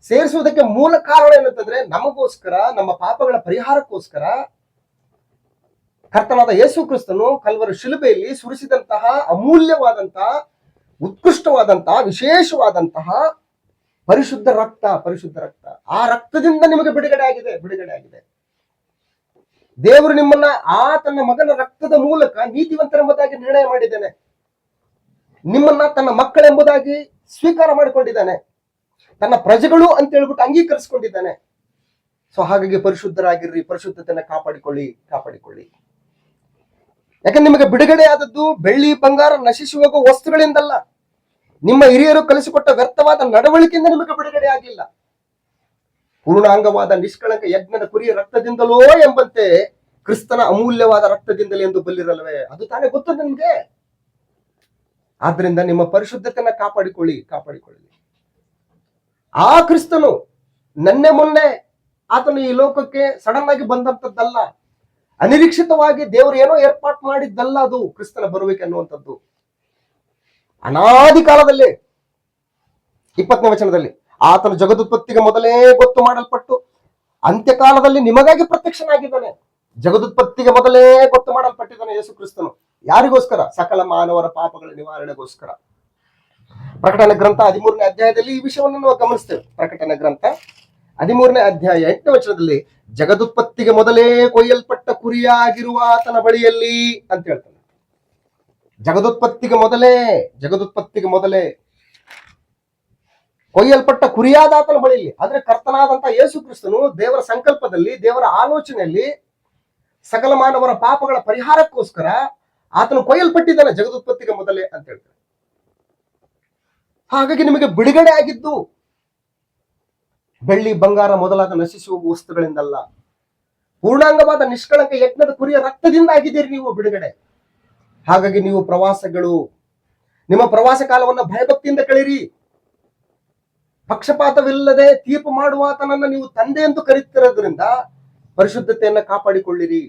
S1: ಸೇರಿಸುವುದಕ್ಕೆ ಮೂಲ ಕಾರಣ ಏನಂತಂದ್ರೆ ನಮಗೋಸ್ಕರ, ನಮ್ಮ ಪಾಪಗಳ ಪರಿಹಾರಕ್ಕೋಸ್ಕರ ಕರ್ತನಾದ ಯೇಸು ಕ್ರಿಸ್ತನು ಕಲ್ವರಿ ಶಿಲುಬೆಯಲ್ಲಿ ಸುರಿಸಿದಂತಹ ಅಮೂಲ್ಯವಾದಂತಹ, ಉತ್ಕೃಷ್ಟವಾದಂತಹ, ವಿಶೇಷವಾದಂತಹ ಪರಿಶುದ್ಧ ರಕ್ತ. ಆ ರಕ್ತದಿಂದ ನಿಮಗೆ ಬಿಡುಗಡೆ ಆಗಿದೆ. ದೇವರು ನಿಮ್ಮನ್ನ ತನ್ನ ಮಗನ ರಕ್ತದ ಮೂಲಕ ನೀತಿವಂತರೆಂಬುದಾಗಿ ನಿರ್ಣಯ ಮಾಡಿದ್ದಾನೆ. ನಿಮ್ಮನ್ನ ತನ್ನ ಮಕ್ಕಳೆಂಬುದಾಗಿ ಸ್ವೀಕಾರ ಮಾಡಿಕೊಂಡಿದ್ದಾನೆ. ತನ್ನ ಪ್ರಜೆಗಳು ಅಂತ ಹೇಳ್ಬಿಟ್ಟು ಅಂಗೀಕರಿಸಿಕೊಂಡಿದ್ದಾನೆ. ಸೊ ಹಾಗಾಗಿ ಪರಿಶುದ್ಧರಾಗಿರ್ರಿ, ಪರಿಶುದ್ಧತೆಯನ್ನು ಕಾಪಾಡಿಕೊಳ್ಳಿ. ಯಾಕಂದ್ರೆ ನಿಮಗೆ ಬಿಡುಗಡೆ ಆದದ್ದು ಬೆಳ್ಳಿ ಬಂಗಾರ ನಶಿಸಿ ಹೋಗುವ ವಸ್ತುಗಳಿಂದಲ್ಲ, ನಿಮ್ಮ ಹಿರಿಯರು ಕಲಿಸಿಕೊಟ್ಟ ವ್ಯರ್ಥವಾದ ನಡವಳಿಕೆಯಿಂದ ನಿಮಗೆ ಬಿಡುಗಡೆ ಆಗಿಲ್ಲ. ಪೂರ್ಣಾಂಗವಾದ ನಿಷ್ಕಳಂಕ ಯಜ್ಞದ ಕುರಿಯ ರಕ್ತದಿಂದಲೋ ಎಂಬಂತೆ ಕ್ರಿಸ್ತನ ಅಮೂಲ್ಯವಾದ ರಕ್ತದಿಂದಲೇ ಎಂದು ಬಲ್ಲಿರಲ್ವೇ? ಅದು ತಾನೇ ಗೊತ್ತದ ನಿಮ್ಗೆ. ಆದ್ರಿಂದ ನಿಮ್ಮ ಪರಿಶುದ್ಧತೆಯನ್ನ ಕಾಪಾಡಿಕೊಳ್ಳಿ. ಆ ಕ್ರಿಸ್ತನು ಮೊನ್ನೆ ಆತನು ಈ ಲೋಕಕ್ಕೆ ಸಡನ್ ಆಗಿ ಬಂದಂತದ್ದಲ್ಲ, ಅನಿರೀಕ್ಷಿತವಾಗಿ ದೇವರು ಏನೋ ಏರ್ಪಾಟ್ ಮಾಡಿದ್ದಲ್ಲ. ಅದು ಕ್ರಿಸ್ತನ ಬರುವಿಕೆ ಅನ್ನುವಂಥದ್ದು ಅನಾದಿ ಕಾಲದಲ್ಲಿ 20ನೇ ವಚನದಲ್ಲಿ ಆತನು ಜಗದುತ್ಪತ್ತಿಗೆ ಮೊದಲೇ ಗೊತ್ತು ಮಾಡಲ್ಪಟ್ಟು ಅಂತ್ಯಕಾಲದಲ್ಲಿ ನಿಮಗಾಗಿ ಪ್ರತ್ಯಕ್ಷನಾಗಿದ್ದಾನೆ. ಜಗದುತ್ಪತ್ತಿಗೆ ಮೊದಲೇ ಗೊತ್ತು ಮಾಡಲ್ಪಟ್ಟಿದ್ದಾನೆ ಯೇಸು ಕ್ರಿಸ್ತನು. ಯಾರಿಗೋಸ್ಕರ? ಸಕಲ ಮಾನವರ ಪಾಪಗಳ ನಿವಾರಣೆಗೋಸ್ಕರ. ಪ್ರಕಟಣೆ ಗ್ರಂಥ 13ನೇ ಅಧ್ಯಾಯದಲ್ಲಿ ಈ ವಿಷಯವನ್ನು ನಾವು ಗಮನಿಸ್ತೇವೆ. ಪ್ರಕಟಣೆ ಗ್ರಂಥ 13ನೇ ಅಧ್ಯಾಯ 8ನೇ ವಚನದಲ್ಲಿ ಜಗದುತ್ಪತ್ತಿಗೆ ಮೊದಲೇ ಕೊಯ್ಯಲ್ಪಟ್ಟ ಕುರಿಯಾಗಿರುವ ಆತನ ಬಳಿಯಲ್ಲಿ ಅಂತ ಹೇಳ್ತಾನೆ. ಜಗದುತ್ಪತ್ತಿಗೆ ಮೊದಲೇ ಕೊಯ್ಯಲ್ಪಟ್ಟ ಕುರಿಯಾದ ಆತನ ಬಳಿಯಲ್ಲಿ. ಆದ್ರೆ ಕರ್ತನಾದಂತಹ ಯೇಸು ಕ್ರಿಸ್ತನು ದೇವರ ಸಂಕಲ್ಪದಲ್ಲಿ, ದೇವರ ಆಲೋಚನೆಯಲ್ಲಿ ಸಕಲ ಮಾನವರ ಪಾಪಗಳ ಪರಿಹಾರಕ್ಕೋಸ್ಕರ ಆತನು ಕೊಯ್ಯಲ್ಪಟ್ಟಿದ್ದಾನೆ ಜಗದುತ್ಪತ್ತಿಗೆ ಮೊದಲೇ ಅಂತ ಹೇಳ್ತಾರೆ. ಹಾಗಾಗಿ ನಿಮಗೆ ಬಿಡುಗಡೆ ಆಗಿದ್ದು ಬೆಳ್ಳಿ ಬಂಗಾರ ಮೊದಲಾದ ನಶಿಸುವ ವಸ್ತುಗಳಿಂದಲ್ಲ, ಪೂರ್ಣಾಂಗವಾದ ನಿಷ್ಕಳಂಕ ಯಜ್ಞದ ಕುರಿಯ ರಕ್ತದಿಂದ ಆಗಿದ್ದೀರಿ ನೀವು ಬಿಡುಗಡೆ. ಹಾಗಾಗಿ ನೀವು ನಿಮ್ಮ ಪ್ರವಾಸ ಕಾಲವನ್ನ ಭಯಭಕ್ತಿಯಿಂದ ಕಳೀರಿ. ಪಕ್ಷಪಾತವಿಲ್ಲದೆ ತೀರ್ಪು ಮಾಡುವ ಆತನನ್ನ ನೀವು ತಂದೆ ಎಂದು ಕರೆಯುತ್ತಿರೋದ್ರಿಂದ ಪರಿಶುದ್ಧತೆಯನ್ನ ಕಾಪಾಡಿಕೊಳ್ಳಿರಿ.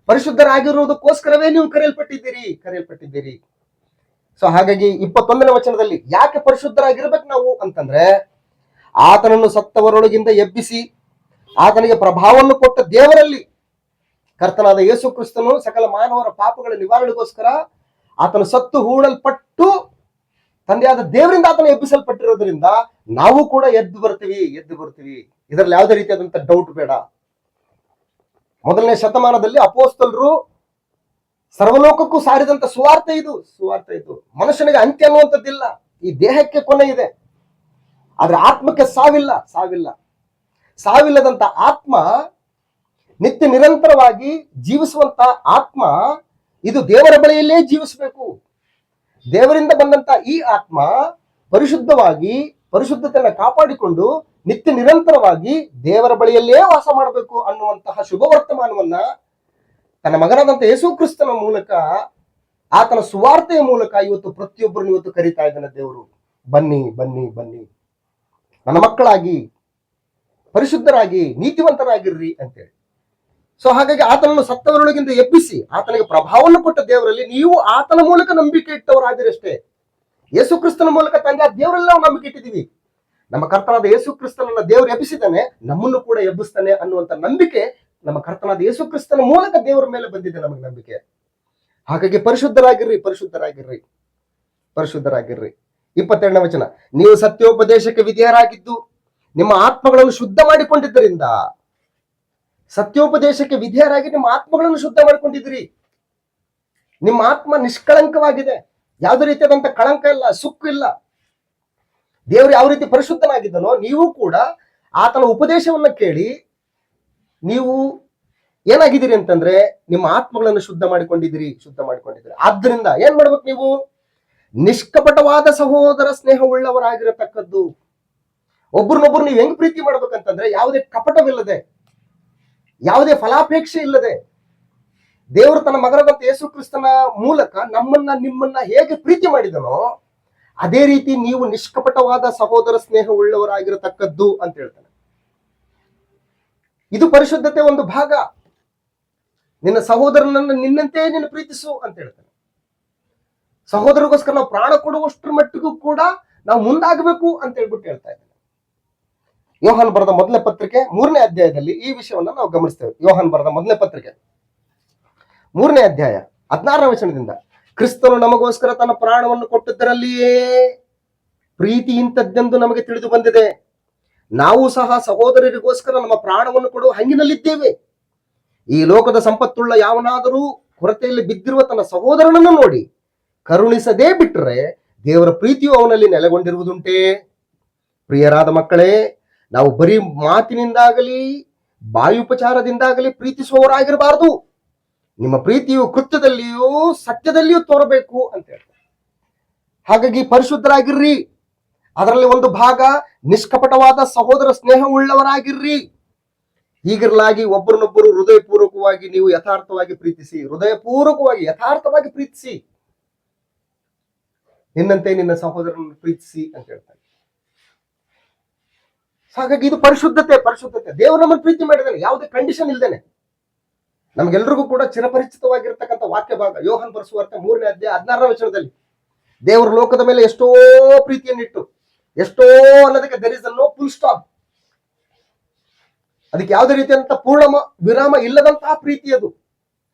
S1: ಪರಿಶುದ್ಧರಾಗಿರುವುದಕ್ಕೋಸ್ಕರವೇ ನೀವು ಕರೆಯಲ್ಪಟ್ಟಿದ್ದೀರಿ. ಸೊ ಹಾಗಾಗಿ 21ನೇ ವಚನದಲ್ಲಿ ಯಾಕೆ ಪರಿಶುದ್ಧರಾಗಿರ್ಬೇಕು ನಾವು ಅಂತಂದ್ರೆ, ಆತನನ್ನು ಸತ್ತವರೊಳಗಿಂದ ಎಬ್ಬಿಸಿ ಆತನಿಗೆ ಪ್ರಭಾವವನ್ನು ಕೊಟ್ಟ ದೇವರಲ್ಲಿ ಕರ್ತನಾದ ಯೇಸು ಕ್ರಿಸ್ತನು ಸಕಲ ಮಾನವರ ಪಾಪಗಳ ನಿವಾರಣೆಗೋಸ್ಕರ ಆತನು ಸತ್ತು ಹೂಳಲ್ಪಟ್ಟು ತಂದೆಯಾದ ದೇವರಿಂದ ಆತನು ಎಬ್ಬಿಸಲ್ಪಟ್ಟಿರೋದ್ರಿಂದ ನಾವು ಕೂಡ ಎದ್ದು ಬರ್ತೀವಿ. ಇದರಲ್ಲಿ ಯಾವುದೇ ರೀತಿಯಾದಂತ ಡೌಟ್ ಬೇಡ. ಮೊದಲನೇ ಶತಮಾನದಲ್ಲಿ ಅಪೋಸ್ತಲರು ಸರ್ವಲೋಕಕ್ಕೂ ಸಾರಿದಂತ ಸುವಾರ್ತೆ ಇದು. ಮನುಷ್ಯನಿಗೆ ಅಂತ್ಯ ಅನ್ನುವಂಥದ್ದಿಲ್ಲ, ಈ ದೇಹಕ್ಕೆ ಕೊನೆ ಇದೆ, ಆದ್ರೆ ಆತ್ಮಕ್ಕೆ ಸಾವಿಲ್ಲದಂತ ಆತ್ಮ, ನಿತ್ಯ ನಿರಂತರವಾಗಿ ಜೀವಿಸುವಂತ ಆತ್ಮ, ಇದು ದೇವರ ಬಳಿಯಲ್ಲೇ ಜೀವಿಸಬೇಕು. ದೇವರಿಂದ ಬಂದಂತ ಈ ಆತ್ಮ ಪರಿಶುದ್ಧತೆಯನ್ನು ಕಾಪಾಡಿಕೊಂಡು ನಿತ್ಯ ನಿರಂತರವಾಗಿ ದೇವರ ಬಳಿಯಲ್ಲೇ ವಾಸ ಮಾಡಬೇಕು ಅನ್ನುವಂತಹ ಶುಭ ವರ್ತಮಾನವನ್ನ ತನ್ನ ಮಗನಾದಂತ ಯೇಸು ಕ್ರಿಸ್ತನ ಮೂಲಕ, ಆತನ ಸುವಾರ್ತೆಯ ಮೂಲಕ ಪ್ರತಿಯೊಬ್ಬರನ್ನು ಇವತ್ತು ಕರೀತಾ ಇದ್ದಾನೆ ದೇವರು. ಬನ್ನಿ ನನ್ನ ಮಕ್ಕಳಾಗಿ ಪರಿಶುದ್ಧರಾಗಿ ನೀತಿವಂತರಾಗಿರ್ರಿ ಅಂತೇಳಿ. ಸೊ ಹಾಗಾಗಿ ಆತನನ್ನು ಸತ್ತವರೊಳಗಿಂದ ಎಬ್ಬಿಸಿ ಆತನಿಗೆ ಪ್ರಭಾವವನ್ನು ಕೊಟ್ಟ ದೇವರಲ್ಲಿ ನೀವು ಆತನ ಮೂಲಕ ನಂಬಿಕೆ ಇಟ್ಟವರಾದಿರಷ್ಟೇ. ಯೇಸು ಕ್ರಿಸ್ತನ ಮೂಲಕ ತಂದೆ ದೇವರೆಲ್ಲ ನಾವು ನಂಬಿಕೆ ಇಟ್ಟಿದ್ದೀವಿ. ನಮ್ಮ ಕರ್ತನಾದ ಯೇಸು ಕ್ರಿಸ್ತನನ್ನ ದೇವರು ಎಬ್ಬಿಸಿದ್ದಾನೆ, ನಮ್ಮನ್ನು ಕೂಡ ಎಬ್ಬಿಸ್ತಾನೆ ಅನ್ನುವಂತ ನಂಬಿಕೆ ನಮ್ಮ ಕರ್ತನಾದ ಯೇಸು ಕ್ರಿಸ್ತನ ಮೂಲಕ ದೇವರ ಮೇಲೆ ಬಂದಿದೆ ನಮಗೆ ನಂಬಿಕೆ. ಹಾಗಾಗಿ ಪರಿಶುದ್ಧರಾಗಿರ್ರಿ. 22ನೇ ವಚನ, ನೀವು ಸತ್ಯೋಪದೇಶಕ್ಕೆ ವಿಧೇಯರಾಗಿದ್ದು ನಿಮ್ಮ ಆತ್ಮಗಳನ್ನು ಶುದ್ಧ ಮಾಡಿಕೊಂಡಿದ್ದರಿಂದ. ಸತ್ಯೋಪದೇಶಕ್ಕೆ ವಿಧೇಯರಾಗಿ ನಿಮ್ಮ ಆತ್ಮಗಳನ್ನು ಶುದ್ಧ ಮಾಡಿಕೊಂಡಿದ್ದೀರಿ. ನಿಮ್ಮ ಆತ್ಮ ನಿಷ್ಕಳಂಕವಾಗಿದೆ, ಯಾವುದೇ ರೀತಿಯಾದಂತ ಕಳಂಕ ಇಲ್ಲ, ಸುಕ್ಕು ಇಲ್ಲ. ದೇವರು ಯಾವ ರೀತಿ ಪರಿಶುದ್ಧನಾಗಿದ್ದನೋ ನೀವು ಕೂಡ ಆತನ ಉಪದೇಶವನ್ನ ಕೇಳಿ ನೀವು ಏನಾಗಿದ್ದೀರಿ ಅಂತಂದ್ರೆ ನಿಮ್ಮ ಆತ್ಮಗಳನ್ನು ಶುದ್ಧ ಮಾಡಿಕೊಂಡಿದ್ದೀರಿ. ಆದ್ರಿಂದ ಏನ್ ಮಾಡ್ಬೇಕು ನೀವು? ನಿಷ್ಕಪಟವಾದ ಸಹೋದರ ಸ್ನೇಹ ಉಳ್ಳವರಾಗಿರತಕ್ಕದ್ದು. ಒಬ್ರನ್ನೊಬ್ರು ನೀವು ಹೆಂಗ್ ಪ್ರೀತಿ ಮಾಡ್ಬೇಕಂತಂದ್ರೆ ಯಾವುದೇ ಕಪಟವಿಲ್ಲದೆ, ಯಾವುದೇ ಫಲಾಪೇಕ್ಷೆ ಇಲ್ಲದೆ, ದೇವರು ತನ್ನ ಮಗನಾದಂತ ಯೇಸು ಕ್ರಿಸ್ತನ ಮೂಲಕ ನಿಮ್ಮನ್ನ ಹೇಗೆ ಪ್ರೀತಿ ಮಾಡಿದನೋ ಅದೇ ರೀತಿ ನೀವು ನಿಷ್ಕಪಟವಾದ ಸಹೋದರ ಸ್ನೇಹ ಉಳ್ಳವರಾಗಿರತಕ್ಕದ್ದು ಅಂತ ಹೇಳ್ತಾನೆ. ಇದು ಪರಿಶುದ್ಧತೆ ಒಂದು ಭಾಗ. ನಿನ್ನ ಸಹೋದರನನ್ನು ನಿನ್ನಂತೆ ನೀನು ಪ್ರೀತಿಸು ಅಂತ ಹೇಳ್ತಾನೆ. ಸಹೋದರಗೋಸ್ಕರ ನಾವು ಪ್ರಾಣ ಕೊಡುವಷ್ಟರ ಮಟ್ಟಿಗೂ ಕೂಡ ನಾವು ಮುಂದಾಗಬೇಕು ಅಂತ ಹೇಳ್ಬಿಟ್ಟು ಹೇಳ್ತಾ ಇದ್ದಾನೆ. ಯೋಹಾನ್ ಬರೆದ ಮೊದಲನೇ ಪತ್ರಿಕೆ 3ನೇ ಅಧ್ಯಾಯದಲ್ಲಿ ಈ ವಿಷಯವನ್ನ ನಾವು ಗಮನಿಸ್ತೇವೆ. ಯೋಹಾನ್ ಬರೆದ ಮೊದಲನೇ ಪತ್ರಿಕೆ 3ನೇ ಅಧ್ಯಾಯ 16ನೇ ವಚನದಿಂದ, ಕ್ರಿಸ್ತನು ನಮಗೋಸ್ಕರ ತನ್ನ ಪ್ರಾಣವನ್ನು ಕೊಟ್ಟದ್ದರಲ್ಲಿಯೇ ಪ್ರೀತಿ ಇಂಥದ್ದೆಂದು ನಮಗೆ ತಿಳಿದು ಬಂದಿದೆ. ನಾವು ಸಹ ಸಹೋದರರಿಗೋಸ್ಕರ ನಮ್ಮ ಪ್ರಾಣವನ್ನು ಕೊಡುವ ಹಂಗಿನಲ್ಲಿದ್ದೇವೆ. ಈ ಲೋಕದ ಸಂಪತ್ತುಳ್ಳ ಯಾವನಾದರೂ ಕೊರತೆಯಲ್ಲಿ ಬಿದ್ದಿರುವ ತನ್ನ ಸಹೋದರನನ್ನು ನೋಡಿ ಕರುಣಿಸದೇ ಬಿಟ್ಟರೆ ದೇವರ ಪ್ರೀತಿಯು ಅವನಲ್ಲಿ ನೆಲೆಗೊಂಡಿರುವುದುಂಟೇ? ಪ್ರಿಯರಾದ ಮಕ್ಕಳೇ, ನಾವು ಬರೀ ಮಾತಿನಿಂದಾಗಲಿ ಬಾಯುಪಚಾರದಿಂದಾಗಲಿ ಪ್ರೀತಿಸುವವರಾಗಿರಬಾರದು. ನಿಮ್ಮ ಪ್ರೀತಿಯು ಕೃತ್ಯದಲ್ಲಿಯೂ ಸತ್ಯದಲ್ಲಿಯೂ ತೋರಬೇಕು ಅಂತ ಹೇಳ್ತಾರೆ. ಹಾಗಾಗಿ ಪರಿಶುದ್ಧರಾಗಿರ್ರಿ. ಅದರಲ್ಲಿ ಒಂದು ಭಾಗ ನಿಷ್ಕಪಟವಾದ ಸಹೋದರ ಸ್ನೇಹ ಉಳ್ಳವರಾಗಿರ್ರಿ. ಹೀಗಿರಲಾಗಿ ಒಬ್ಬರನ್ನೊಬ್ಬರು ಹೃದಯಪೂರ್ವಕವಾಗಿ ನೀವು ಯಥಾರ್ಥವಾಗಿ ಪ್ರೀತಿಸಿ. ಯಥಾರ್ಥವಾಗಿ ಪ್ರೀತಿಸಿ. ನಿನ್ನಂತೆ ನಿನ್ನ ಸಹೋದರನನ್ನು ಪ್ರೀತಿಸಿ ಅಂತ ಹೇಳ್ತಾರೆ. ಹಾಗಾಗಿ ಇದು ಪರಿಶುದ್ಧತೆ. ದೇವರು ನಮ್ಮನ್ನು ಪ್ರೀತಿ ಮಾಡಿದ್ದಾನೆ, ಯಾವುದೇ ಕಂಡೀಷನ್ ಇಲ್ದೇನೆ. ನಮ್ಗೆಲ್ರಿಗೂ ಕೂಡ ಚಿರಪರಿಚಿತವಾಗಿರ್ತಕ್ಕಂಥ ವಾಕ್ಯ ಭಾಗ ಯೋಹಾನ್ ಬರೆಸುವಾರ್ತೆ 3ನೇ ಅಧ್ಯಾಯ 16ನೇ ವಚನದಲ್ಲಿ, ದೇವರು ಲೋಕದ ಮೇಲೆ ಎಷ್ಟೋ ಪ್ರೀತಿಯನ್ನಿಟ್ಟು, ಎಷ್ಟೋ ಅನ್ನೋದಕ್ಕೆ there is no full stop. ಅದಕ್ಕೆ ಯಾವುದೇ ರೀತಿಯಂತ ಪೂರ್ಣ ವಿರಾಮ ಇಲ್ಲದಂತಹ ಪ್ರೀತಿ ಅದು.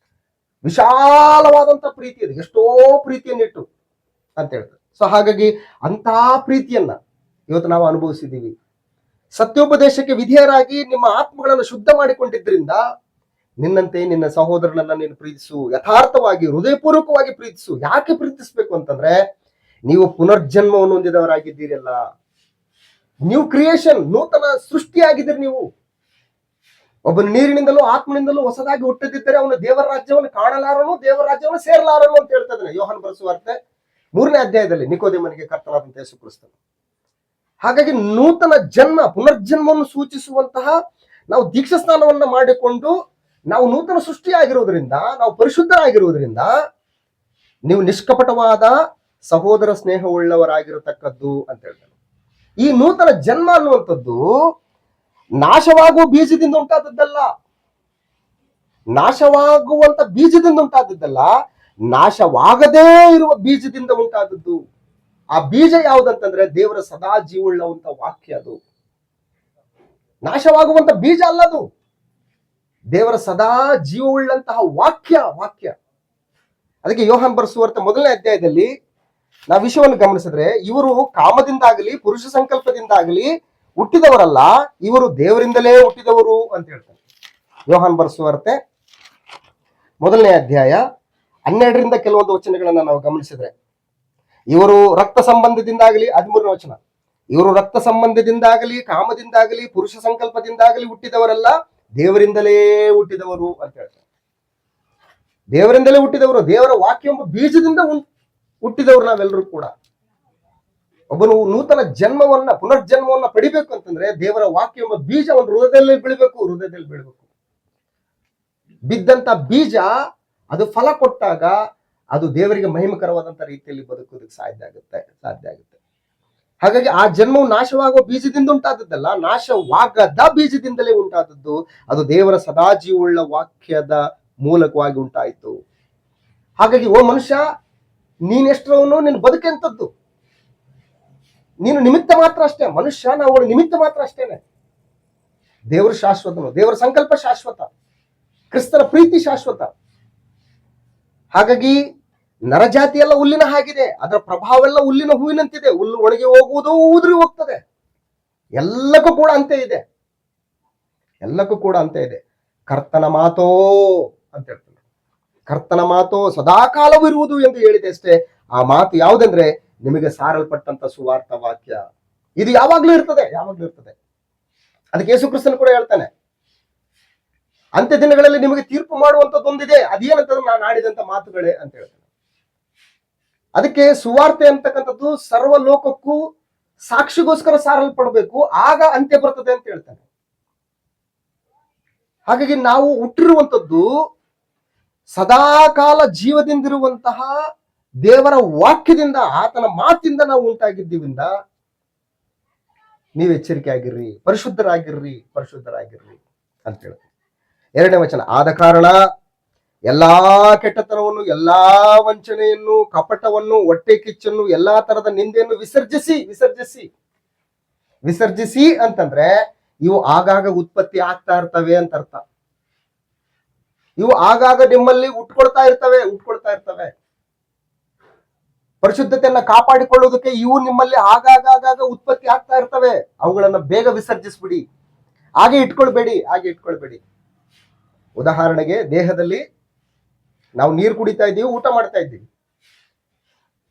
S1: ವಿಶಾಲವಾದಂತಹ ಪ್ರೀತಿ ಅದು. ಎಷ್ಟೋ ಪ್ರೀತಿಯನ್ನಿಟ್ಟು ಅಂತ ಹೇಳ್ತಾರೆ. ಸೊ ಹಾಗಾಗಿ ಅಂತಹ ಪ್ರೀತಿಯನ್ನ ಇವತ್ತು ನಾವು ಅನುಭವಿಸಿದ್ದೀವಿ. ಸತ್ಯೋಪದೇಶಕ್ಕೆ ವಿಧೇಯರಾಗಿ ನಿಮ್ಮ ಆತ್ಮಗಳನ್ನು ಶುದ್ಧ ಮಾಡಿಕೊಂಡಿದ್ರಿಂದ ನಿನ್ನಂತೆ ನಿನ್ನ ಸಹೋದರನನ್ನ ನೀನು ಪ್ರೀತಿಸು. ಯಥಾರ್ಥವಾಗಿ ಹೃದಯಪೂರ್ವಕವಾಗಿ ಪ್ರೀತಿಸು. ಯಾಕೆ ಪ್ರೀತಿಸ್ಬೇಕು ಅಂತಂದ್ರೆ ನೀವು ಪುನರ್ಜನ್ಮವನ್ನು ಹೊಂದಿದವರಾಗಿದ್ದೀರಲ್ಲ. ನ್ಯೂ ಕ್ರಿಯೇಷನ್, ನೂತನ ಸೃಷ್ಟಿಯಾಗಿದ್ದೀರಿ ನೀವು. ಒಬ್ಬನ ನೀರಿನಿಂದಲೂ ಆತ್ಮನಿಂದಲೂ ಹೊಸದಾಗಿ ಹುಟ್ಟದಿದ್ದರೆ ಅವನು ದೇವರ ರಾಜ್ಯವನ್ನು ಕಾಣಲಾರನು, ದೇವರ ರಾಜ್ಯವನ್ನು ಸೇರಲಾರನು ಅಂತ ಹೇಳ್ತಾ ಇದ್ದಾನೆ ಯೋಹಾನ್ ಬರೆಸುವಾರ್ತೆ 3ನೇ ಅಧ್ಯಾಯದಲ್ಲಿ ನಿಕೋದೇಮನಿಗೆ ಕರ್ತನಾದಂತ ಯೇಸು ಕ್ರಿಸ್ತನು. ಹಾಗಾಗಿ ನೂತನ ಜನ್ಮ, ಪುನರ್ಜನ್ಮವನ್ನು ಸೂಚಿಸುವಂತಹ ನಾವು ದೀಕ್ಷಾ ಸ್ನಾನವನ್ನ ಮಾಡಿಕೊಂಡು ನಾವು ನೂತನ ಸೃಷ್ಟಿಯಾಗಿರುವುದರಿಂದ, ನಾವು ಪರಿಶುದ್ಧರಾಗಿರುವುದರಿಂದ ನೀವು ನಿಷ್ಕಪಟವಾದ ಸಹೋದರ ಸ್ನೇಹ ಉಳ್ಳವರಾಗಿರತಕ್ಕದ್ದು ಅಂತ ಹೇಳ್ತಾರೆ. ಈ ನೂತನ ಜನ್ಮ ಅನ್ನುವಂಥದ್ದು ನಾಶವಾಗುವ ಬೀಜದಿಂದ ಉಂಟಾದದ್ದಲ್ಲ, ನಾಶವಾಗುವಂತ ಬೀಜದಿಂದ ಉಂಟಾದದ್ದಲ್ಲ, ನಾಶವಾಗದೇ ಇರುವ ಬೀಜದಿಂದ ಉಂಟಾದದ್ದು. ಆ ಬೀಜ ಯಾವುದಂತಂದ್ರೆ ದೇವರ ಸದಾ ಜೀವವುಳ್ಳವಂತ ವಾಕ್ಯ. ಅದು ನಾಶವಾಗುವಂತ ಬೀಜ ಅಲ್ಲದು, ದೇವರ ಸದಾ ಜೀವವುಳ್ಳಂತಹ ವಾಕ್ಯ. ಅದಕ್ಕೆ ಯೋಹಾನ್ ಬರೆಸುವಾರ್ತೆ 1ನೇ ಅಧ್ಯಾಯದಲ್ಲಿ ನಾವು ವಿಷಯವನ್ನು ಗಮನಿಸಿದ್ರೆ, ಇವರು ಕಾಮದಿಂದಾಗಲಿ ಪುರುಷ ಸಂಕಲ್ಪದಿಂದಾಗಲಿ ಹುಟ್ಟಿದವರಲ್ಲ, ಇವರು ದೇವರಿಂದಲೇ ಹುಟ್ಟಿದವರು ಅಂತ ಹೇಳ್ತಾರೆ. ಯೋಹಾನ್ ಬರೆಸುವಾರ್ತೆ 1ನೇ ಅಧ್ಯಾಯ 12ರಿಂದ ಕೆಲವೊಂದು ವಚನಗಳನ್ನ ನಾವು ಗಮನಿಸಿದ್ರೆ, ಇವರು ರಕ್ತ ಸಂಬಂಧದಿಂದಾಗಲಿ 13ನೇ ವಚನ, ಇವರು ರಕ್ತ ಸಂಬಂಧದಿಂದಾಗಲಿ ಕಾಮದಿಂದಾಗಲಿ ಪುರುಷ ಸಂಕಲ್ಪದಿಂದಾಗಲಿ ಹುಟ್ಟಿದವರಲ್ಲ, ದೇವರಿಂದಲೇ ಹುಟ್ಟಿದವರು ಅಂತ ಹೇಳ್ತಾರೆ. ದೇವರಿಂದಲೇ ಹುಟ್ಟಿದವರು, ದೇವರ ವಾಕ್ಯ ಎಂಬ ಬೀಜದಿಂದ ಹುಟ್ಟಿದವರು ನಾವೆಲ್ಲರೂ ಕೂಡ. ಒಬ್ಬನು ನೂತನ ಜನ್ಮವನ್ನ, ಪುನರ್ಜನ್ಮವನ್ನ ಪಡಿಬೇಕು ಅಂತಂದ್ರೆ ದೇವರ ವಾಕ್ಯ ಎಂಬ ಬೀಜ ಒಂದು ಹೃದಯದಲ್ಲಿ ಬೀಳಬೇಕು. ಬಿದ್ದಂತ ಬೀಜ ಅದು ಫಲ ಕೊಟ್ಟಾಗ ಅದು ದೇವರಿಗೆ ಮಹಿಮಕರವಾದಂತ ರೀತಿಯಲ್ಲಿ ಬದುಕೋದಕ್ಕೆ ಸಾಧ್ಯ ಆಗುತ್ತೆ. ಹಾಗಾಗಿ ಆ ಜನ್ಮವು ನಾಶವಾಗುವ ಬೀಜದಿಂದ ಉಂಟಾದದ್ದಲ್ಲ, ನಾಶವಾಗದ ಬೀಜದಿಂದಲೇ ಉಂಟಾದದ್ದು. ಅದು ದೇವರ ಸದಾಜೀವುಳ್ಳ ವಾಕ್ಯದ ಮೂಲಕವಾಗಿ ಉಂಟಾಯಿತು. ಹಾಗಾಗಿ ಓ ಮನುಷ್ಯ, ನೀನೆಷ್ಟರವನು, ನಿನ್ನ ಬದುಕೆಂತದ್ದು, ನೀನು ನಿಮಿತ್ತ ಮಾತ್ರ ಅಷ್ಟೇ. ಮನುಷ್ಯ ನಾವು ನಿಮಿತ್ತ ಮಾತ್ರ ಅಷ್ಟೇನೆ. ದೇವರು ಶಾಶ್ವತನು, ದೇವರ ಸಂಕಲ್ಪ ಶಾಶ್ವತ, ಕ್ರಿಸ್ತನ ಪ್ರೀತಿ ಶಾಶ್ವತ. ಹಾಗಾಗಿ ನರಜಾತಿ ಎಲ್ಲ ಹುಲ್ಲಿನ ಹಾಗಿದೆ, ಅದರ ಪ್ರಭಾವ ಎಲ್ಲ ಹುಲ್ಲಿನ ಹೂವಿನಂತಿದೆ. ಹುಲ್ಲು ಒಣಗಿ ಹೋಗುವುದು, ಉದುರಿ ಹೋಗ್ತದೆ. ಎಲ್ಲಕ್ಕೂ ಕೂಡ ಅಂತೆ ಇದೆ. ಕರ್ತನ ಮಾತೋ ಅಂತ ಹೇಳ್ತಾರೆ. ಕರ್ತನ ಮಾತೋ ಸದಾಕಾಲವಿರುವುದು ಎಂದು ಹೇಳಿದೆ ಅಷ್ಟೇ. ಆ ಮಾತು ಯಾವುದಂದ್ರೆ ನಿಮಗೆ ಸಾರಲ್ಪಟ್ಟಂತ ಸುವಾರ್ಥ ವಾಕ್ಯ. ಇದು ಯಾವಾಗ್ಲೂ ಇರ್ತದೆ. ಅದಕ್ಕೆ ಯೇಸು ಕ್ರಿಸ್ತನು ಕೂಡ ಹೇಳ್ತಾನೆ, ಅಂತ್ಯ ದಿನಗಳಲ್ಲಿ ನಿಮಗೆ ತೀರ್ಪು ಮಾಡುವಂತದ್ದೊಂದಿದೆ. ಅದೇನಂತಂದ್ರೆ ನಾನು ಆಡಿದಂತ ಮಾತುಗಳೇ ಅಂತ ಹೇಳ್ತೇನೆ. ಅದಕ್ಕೆ ಸುವಾರ್ತೆ ಅಂತಕ್ಕಂಥದ್ದು ಸರ್ವ ಲೋಕಕ್ಕೂ ಸಾಕ್ಷಿಗೋಸ್ಕರ ಸಾರಲ್ಪಡಬೇಕು, ಆಗ ಅಂತ್ಯ ಬರ್ತದೆ ಅಂತ ಹೇಳ್ತಾನೆ. ಹಾಗಾಗಿ ನಾವು ಹುಟ್ಟಿರುವಂತದ್ದು ಸದಾಕಾಲ ಜೀವದಿಂದಿರುವಂತಹ ದೇವರ ವಾಕ್ಯದಿಂದ, ಆತನ ಮಾತಿಂದ ನಾವು ಉಂಟಾಗಿದ್ದೀವಿಂದ ನೀವು ಎಚ್ಚರಿಕೆ ಆಗಿರ್ರಿ, ಪರಿಶುದ್ಧರಾಗಿರ್ರಿ ಅಂತ ಹೇಳ್ತೀವಿ. 2ನೇ ವಚನ, ಆದ ಕಾರಣ ಎಲ್ಲಾ ಕೆಟ್ಟತನವನ್ನು, ಎಲ್ಲಾ ವಂಚನೆಯನ್ನು, ಕಪಟವನ್ನು, ಹೊಟ್ಟೆ ಕಿಚ್ಚನ್ನು, ಎಲ್ಲಾ ತರದ ನಿಂದೆಯನ್ನು ವಿಸರ್ಜಿಸಿ ಅಂತಂದ್ರೆ ಇವು ಆಗಾಗ ಉತ್ಪತ್ತಿ ಆಗ್ತಾ ಇರ್ತವೆ ಅಂತ ಅರ್ಥ. ಇವು ಆಗಾಗ ನಿಮ್ಮಲ್ಲಿ ಉಟ್ಕೊಳ್ತಾ ಇರ್ತವೆ. ಪರಿಶುದ್ಧತೆಯನ್ನ ಕಾಪಾಡಿಕೊಳ್ಳುವುದಕ್ಕೆ ಇವು ನಿಮ್ಮಲ್ಲಿ ಆಗಾಗ ಉತ್ಪತ್ತಿ ಆಗ್ತಾ ಇರ್ತವೆ. ಅವುಗಳನ್ನ ಬೇಗ ವಿಸರ್ಜಿಸ್ಬಿಡಿ, ಹಾಗೆ ಇಟ್ಕೊಳ್ಬೇಡಿ. ಉದಾಹರಣೆಗೆ, ದೇಹದಲ್ಲಿ ನಾವು ನೀರು ಕುಡಿತಾ ಇದ್ದೀವಿ, ಊಟ ಮಾಡ್ತಾ ಇದ್ದೀವಿ.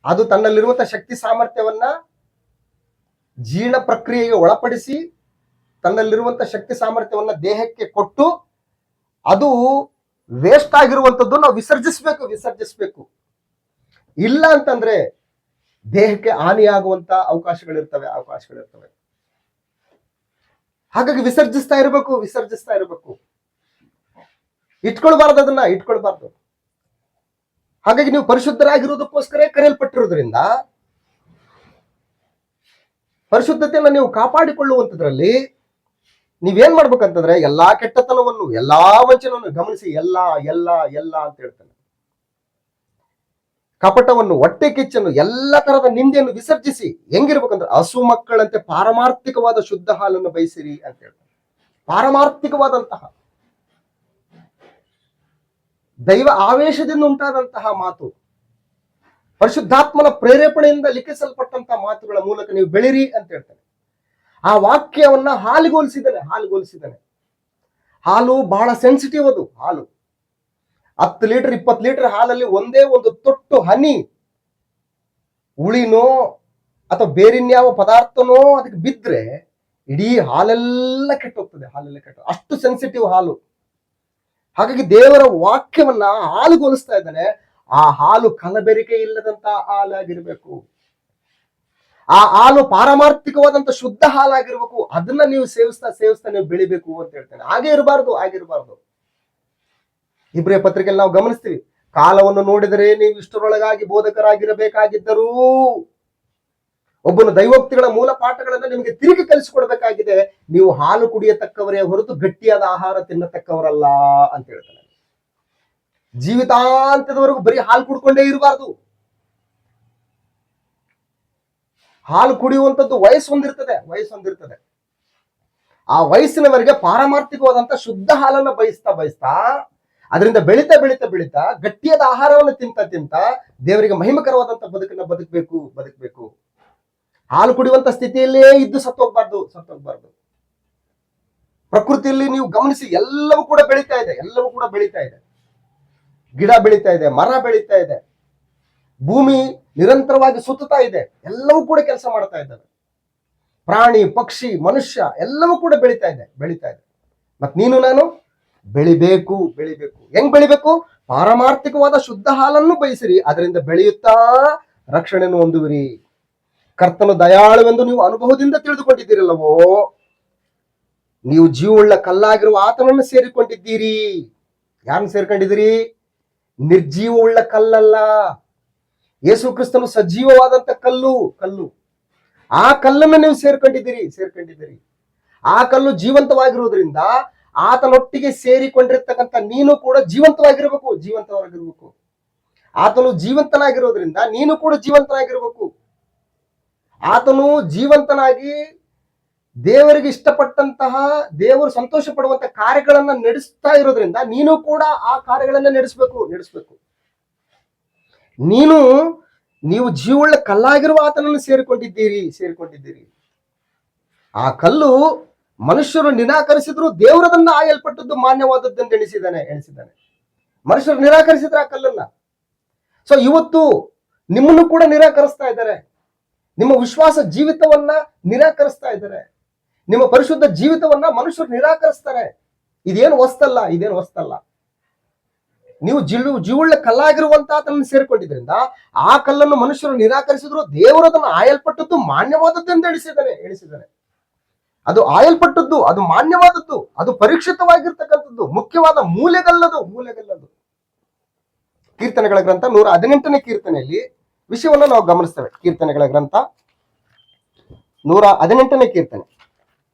S1: ಅದು ತನ್ನಲ್ಲಿರುವಂತಹ ಶಕ್ತಿ ಸಾಮರ್ಥ್ಯವನ್ನ ಜೀರ್ಣ ಪ್ರಕ್ರಿಯೆಗೆ ಒಳಪಡಿಸಿ ತನ್ನಲ್ಲಿರುವಂತಹ ಶಕ್ತಿ ಸಾಮರ್ಥ್ಯವನ್ನ ದೇಹಕ್ಕೆ ಕೊಟ್ಟು ಅದು ವೇಸ್ಟ್ ಆಗಿರುವಂತದ್ದು ನಾವು ವಿಸರ್ಜಿಸ್ಬೇಕು. ಇಲ್ಲ ಅಂತಂದ್ರೆ ದೇಹಕ್ಕೆ ಹಾನಿಯಾಗುವಂತ ಅವಕಾಶಗಳಿರ್ತವೆ. ಹಾಗಾಗಿ ವಿಸರ್ಜಿಸ್ತಾ ಇರಬೇಕು. ಇಟ್ಕೊಳ್ಬಾರ್ದು. ಹಾಗಾಗಿ ನೀವು ಪರಿಶುದ್ಧರಾಗಿರುವುದಕ್ಕೋಸ್ಕರ ಕರೆಯಲ್ಪಟ್ಟಿರೋದ್ರಿಂದ ಪರಿಶುದ್ಧತೆಯನ್ನು ನೀವು ಕಾಪಾಡಿಕೊಳ್ಳುವಂತದ್ರಲ್ಲಿ ನೀವೇನ್ ಮಾಡ್ಬೇಕಂತಂದ್ರೆ ಎಲ್ಲಾ ಕೆಟ್ಟತನವನ್ನು, ಎಲ್ಲಾ ವಂಚನವನ್ನು ಗಮನಿಸಿ. ಎಲ್ಲ ಅಂತ ಹೇಳ್ತಾನೆ. ಕಪಟವನ್ನು, ಹೊಟ್ಟೆ ಕಿಚ್ಚನ್ನು, ಎಲ್ಲ ತರದ ನಿಂದೆಯನ್ನು ವಿಸರ್ಜಿಸಿ. ಹೆಂಗಿರ್ಬೇಕಂದ್ರೆ ಹಸು ಮಕ್ಕಳಂತೆ ಪಾರಮಾರ್ಥಿಕವಾದ ಶುದ್ಧ ಹಾಲನ್ನು ಬಯಸಿರಿ ಅಂತ ಹೇಳ್ತಾನೆ. ಪಾರಮಾರ್ಥಿಕವಾದಂತಹ ದೈವ ಆವೇಶದಿಂದ ಉಂಟಾದಂತಹ ಮಾತು, ಪರಿಶುದ್ಧಾತ್ಮನ ಪ್ರೇರೇಪಣೆಯಿಂದ ಲಿಖಿಸಲ್ಪಟ್ಟಂತಹ ಮಾತುಗಳ ಮೂಲಕ ನೀವು ಬೆಳಿರಿ ಅಂತ ಹೇಳ್ತಾನೆ. ಆ ವಾಕ್ಯವನ್ನ ಹಾಲುಗೋಲಿಸಿದ್ದಾನೆ. ಹಾಲು ಬಹಳ ಸೆನ್ಸಿಟಿವ್. ಅದು ಹಾಲು 10 ಲೀಟರ್ 20 ಲೀಟರ್ ಹಾಲಲ್ಲಿ ಒಂದೇ ಒಂದು ತೊಟ್ಟು ಹನಿ ಉಳಿನೋ ಅಥವಾ ಬೇರಿನ್ಯಾವ ಪದಾರ್ಥನೋ ಅದಕ್ಕೆ ಬಿದ್ರೆ ಇಡೀ ಹಾಲೆಲ್ಲ ಕೆಟ್ಟೋಗ್ತದೆ. ಅಷ್ಟು ಸೆನ್ಸಿಟಿವ್ ಹಾಲು. ಹಾಗಾಗಿ ದೇವರ ವಾಕ್ಯವನ್ನ ಹಾಲುಗೋಲಿಸ್ತಾ ಇದ್ದಾನೆ. ಆ ಹಾಲು ಕಲಬೆರಿಕೆ ಇಲ್ಲದಂತ ಹಾಲಾಗಿರ್ಬೇಕು. ಆ ಹಾಲು ಪಾರಮಾರ್ಥಿಕವಾದಂತ ಶುದ್ಧ ಹಾಲಾಗಿರ್ಬೇಕು. ಅದನ್ನ ನೀವು ಸೇವಿಸ್ತಾ ನೀವು ಬೆಳಿಬೇಕು ಅಂತ ಹೇಳ್ತೇನೆ. ಹಾಗೆ ಇರಬಾರ್ದು. ಇಬ್ರಿಯ ಪತ್ರಿಕೆಯಲ್ಲಿ ನಾವು ಗಮನಿಸ್ತೀವಿ, ಕಾಲವನ್ನು ನೋಡಿದರೆ ನೀವು ಇಷ್ಟರೊಳಗಾಗಿ ಬೋಧಕರಾಗಿರಬೇಕಾಗಿದ್ದರೂ ಒಬ್ಬನು ದೈವೋಕ್ತಿಗಳ ಮೂಲ ಪಾಠಗಳನ್ನ ನಿಮಗೆ ತಿರುಗಿ ಕಲಿಸಿಕೊಡ್ಬೇಕಾಗಿದೆ. ನೀವು ಹಾಲು ಕುಡಿಯತಕ್ಕವರೇ ಹೊರತು ಗಟ್ಟಿಯಾದ ಆಹಾರ ತಿನ್ನತಕ್ಕವರಲ್ಲ ಅಂತ ಹೇಳ್ತಾನೆ. ಜೀವಿತಾಂತ್ಯದವರೆಗೂ ಬರೀ ಹಾಲು ಕುಡ್ಕೊಂಡೇ ಇರಬಾರ್ದು. ಹಾಲು ಕುಡಿಯುವಂಥದ್ದು ವಯಸ್ಸು ಹೊಂದಿರ್ತದೆ. ಆ ವಯಸ್ಸಿನವರೆಗೆ ಪಾರಮಾರ್ಥಿಕವಾದಂತ ಶುದ್ಧ ಹಾಲನ್ನ ಬಯಸ್ತಾ ಅದರಿಂದ ಬೆಳೀತಾ ಗಟ್ಟಿಯಾದ ಆಹಾರವನ್ನು ತಿಂತ ದೇವರಿಗೆ ಮಹಿಮಕರವಾದಂತ ಬದುಕನ್ನ ಬದುಕಬೇಕು. ಹಾಲು ಕುಡಿಯುವಂತ ಸ್ಥಿತಿಯಲ್ಲೇ ಇದ್ದು ಸತ್ತೋಗ್ಬಾರ್ದು. ಪ್ರಕೃತಿಯಲ್ಲಿ ನೀವು ಗಮನಿಸಿ, ಎಲ್ಲವೂ ಕೂಡ ಬೆಳೀತಾ ಇದೆ. ಗಿಡ ಬೆಳೀತಾ ಇದೆ, ಮರ ಬೆಳೀತಾ ಇದೆ, ಭೂಮಿ ನಿರಂತರವಾಗಿ ಸುತ್ತುತ್ತಾ ಇದೆ. ಎಲ್ಲವೂ ಕೂಡ ಕೆಲಸ ಮಾಡ್ತಾ ಇದ್ದಾವೆ. ಪ್ರಾಣಿ, ಪಕ್ಷಿ, ಮನುಷ್ಯ ಎಲ್ಲವೂ ಕೂಡ ಬೆಳೀತಾ ಇದೆ. ಮತ್ ನೀನು ನಾನು ಬೆಳಿಬೇಕು. ಹೆಂಗ್ ಬೆಳಿಬೇಕು? ಪಾರಮಾರ್ಥಿಕವಾದ ಶುದ್ಧ ಹಾಲನ್ನು ಬಯಸಿರಿ, ಅದರಿಂದ ಬೆಳೆಯುತ್ತಾ ರಕ್ಷಣೆಯನ್ನು ಹೊಂದುವಿರಿ. ಕರ್ತನು ದಯಾಳುವೆಂದು ನೀವು ಅನುಭವದಿಂದ ತಿಳಿದುಕೊಂಡಿದ್ದೀರಲ್ಲವೋ, ನೀವು ಜೀವವುಳ್ಳ ಕಲ್ಲಾಗಿರುವ ಆತನನ್ನು ಸೇರಿಕೊಂಡಿದ್ದೀರಿ. ಯಾರನ್ನು ಸೇರ್ಕೊಂಡಿದ್ದೀರಿ? ನಿರ್ಜೀವವುಳ್ಳ ಕಲ್ಲಲ್ಲ. ಯೇಸು ಕ್ರಿಸ್ತನು ಸಜೀವವಾದಂತ ಕಲ್ಲು. ಆ ಕಲ್ಲನ್ನು ನೀವು ಸೇರ್ಕೊಂಡಿದ್ದೀರಿ. ಆ ಕಲ್ಲು ಜೀವಂತವಾಗಿರುವುದರಿಂದ ಆತನೊಟ್ಟಿಗೆ ಸೇರಿಕೊಂಡಿರ್ತಕ್ಕಂಥ ನೀನು ಕೂಡ ಜೀವಂತವಾಗಿರ್ಬೇಕು. ಆತನು ಜೀವಂತನಾಗಿರೋದ್ರಿಂದ ನೀನು ಕೂಡ ಜೀವಂತನಾಗಿರ್ಬೇಕು. ಆತನು ಜೀವಂತನಾಗಿ ದೇವರಿಗೆ ಇಷ್ಟಪಟ್ಟಂತಹ, ದೇವರು ಸಂತೋಷ ಪಡುವಂತ ಕಾರ್ಯಗಳನ್ನ ನಡೆಸ್ತಾ ಇರೋದ್ರಿಂದ ನೀನು ಕೂಡ ಆ ಕಾರ್ಯಗಳನ್ನ ನಡೆಸಬೇಕು. ನೀವು ಜೀವವುಳ್ಳ ಕಲ್ಲಾಗಿರುವ ಆತನನ್ನು ಸೇರಿಕೊಂಡಿದ್ದೀರಿ. ಆ ಕಲ್ಲು ಮನುಷ್ಯರು ನಿರಾಕರಿಸಿದ್ರು ದೇವರದನ್ನ ಆಯಲ್ಪಟ್ಟದ್ದು ಮಾನ್ಯವಾದದ್ದೆಂದು ಎಣಿಸಿದ್ದಾನೆ. ಮನುಷ್ಯರು ನಿರಾಕರಿಸಿದ್ರೆ ಆ ಕಲ್ಲನ್ನ. ಸೊ ಇವತ್ತು ನಿಮ್ಮನ್ನು ಕೂಡ ನಿರಾಕರಿಸ್ತಾ ಇದ್ದಾರೆ. ನಿಮ್ಮ ವಿಶ್ವಾಸ ಜೀವಿತವನ್ನ ನಿರಾಕರಿಸ್ತಾ ಇದ್ದಾರೆ. ನಿಮ್ಮ ಪರಿಶುದ್ಧ ಜೀವಿತವನ್ನ ಮನುಷ್ಯರು ನಿರಾಕರಿಸ್ತಾರೆ. ಇದೇನು ಹೊಸ್ತಲ್ಲ. ನೀವು ಜೀವುಳ್ಳ ಕಲ್ಲಾಗಿರುವಂತ ತನ್ನ ಸೇರಿಕೊಂಡಿದ್ರಿಂದ ಆ ಕಲ್ಲನ್ನು ಮನುಷ್ಯರು ನಿರಾಕರಿಸಿದ್ರು, ದೇವರು ಅದನ್ನು ಆಯಲ್ಪಟ್ಟದ್ದು ಮಾನ್ಯವಾದದ್ದು ಎಂದು ಎಣಿಸಿದ್ದಾನೆ. ಅದು ಆಯಲ್ಪಟ್ಟದ್ದು, ಅದು ಮಾನ್ಯವಾದದ್ದು, ಅದು ಪರೀಕ್ಷಿತವಾಗಿರ್ತಕ್ಕಂಥದ್ದು, ಮುಖ್ಯವಾದ ಮೂಲೆಗಲ್ಲದು. ಕೀರ್ತನೆಗಳ ಗ್ರಂಥ 118ನೇ ಕೀರ್ತನೆಯಲ್ಲಿ ವಿಷಯವನ್ನು ನಾವು ಗಮನಿಸ್ತೇವೆ. ಕೀರ್ತನೆಗಳ ಗ್ರಂಥ 118ನೇ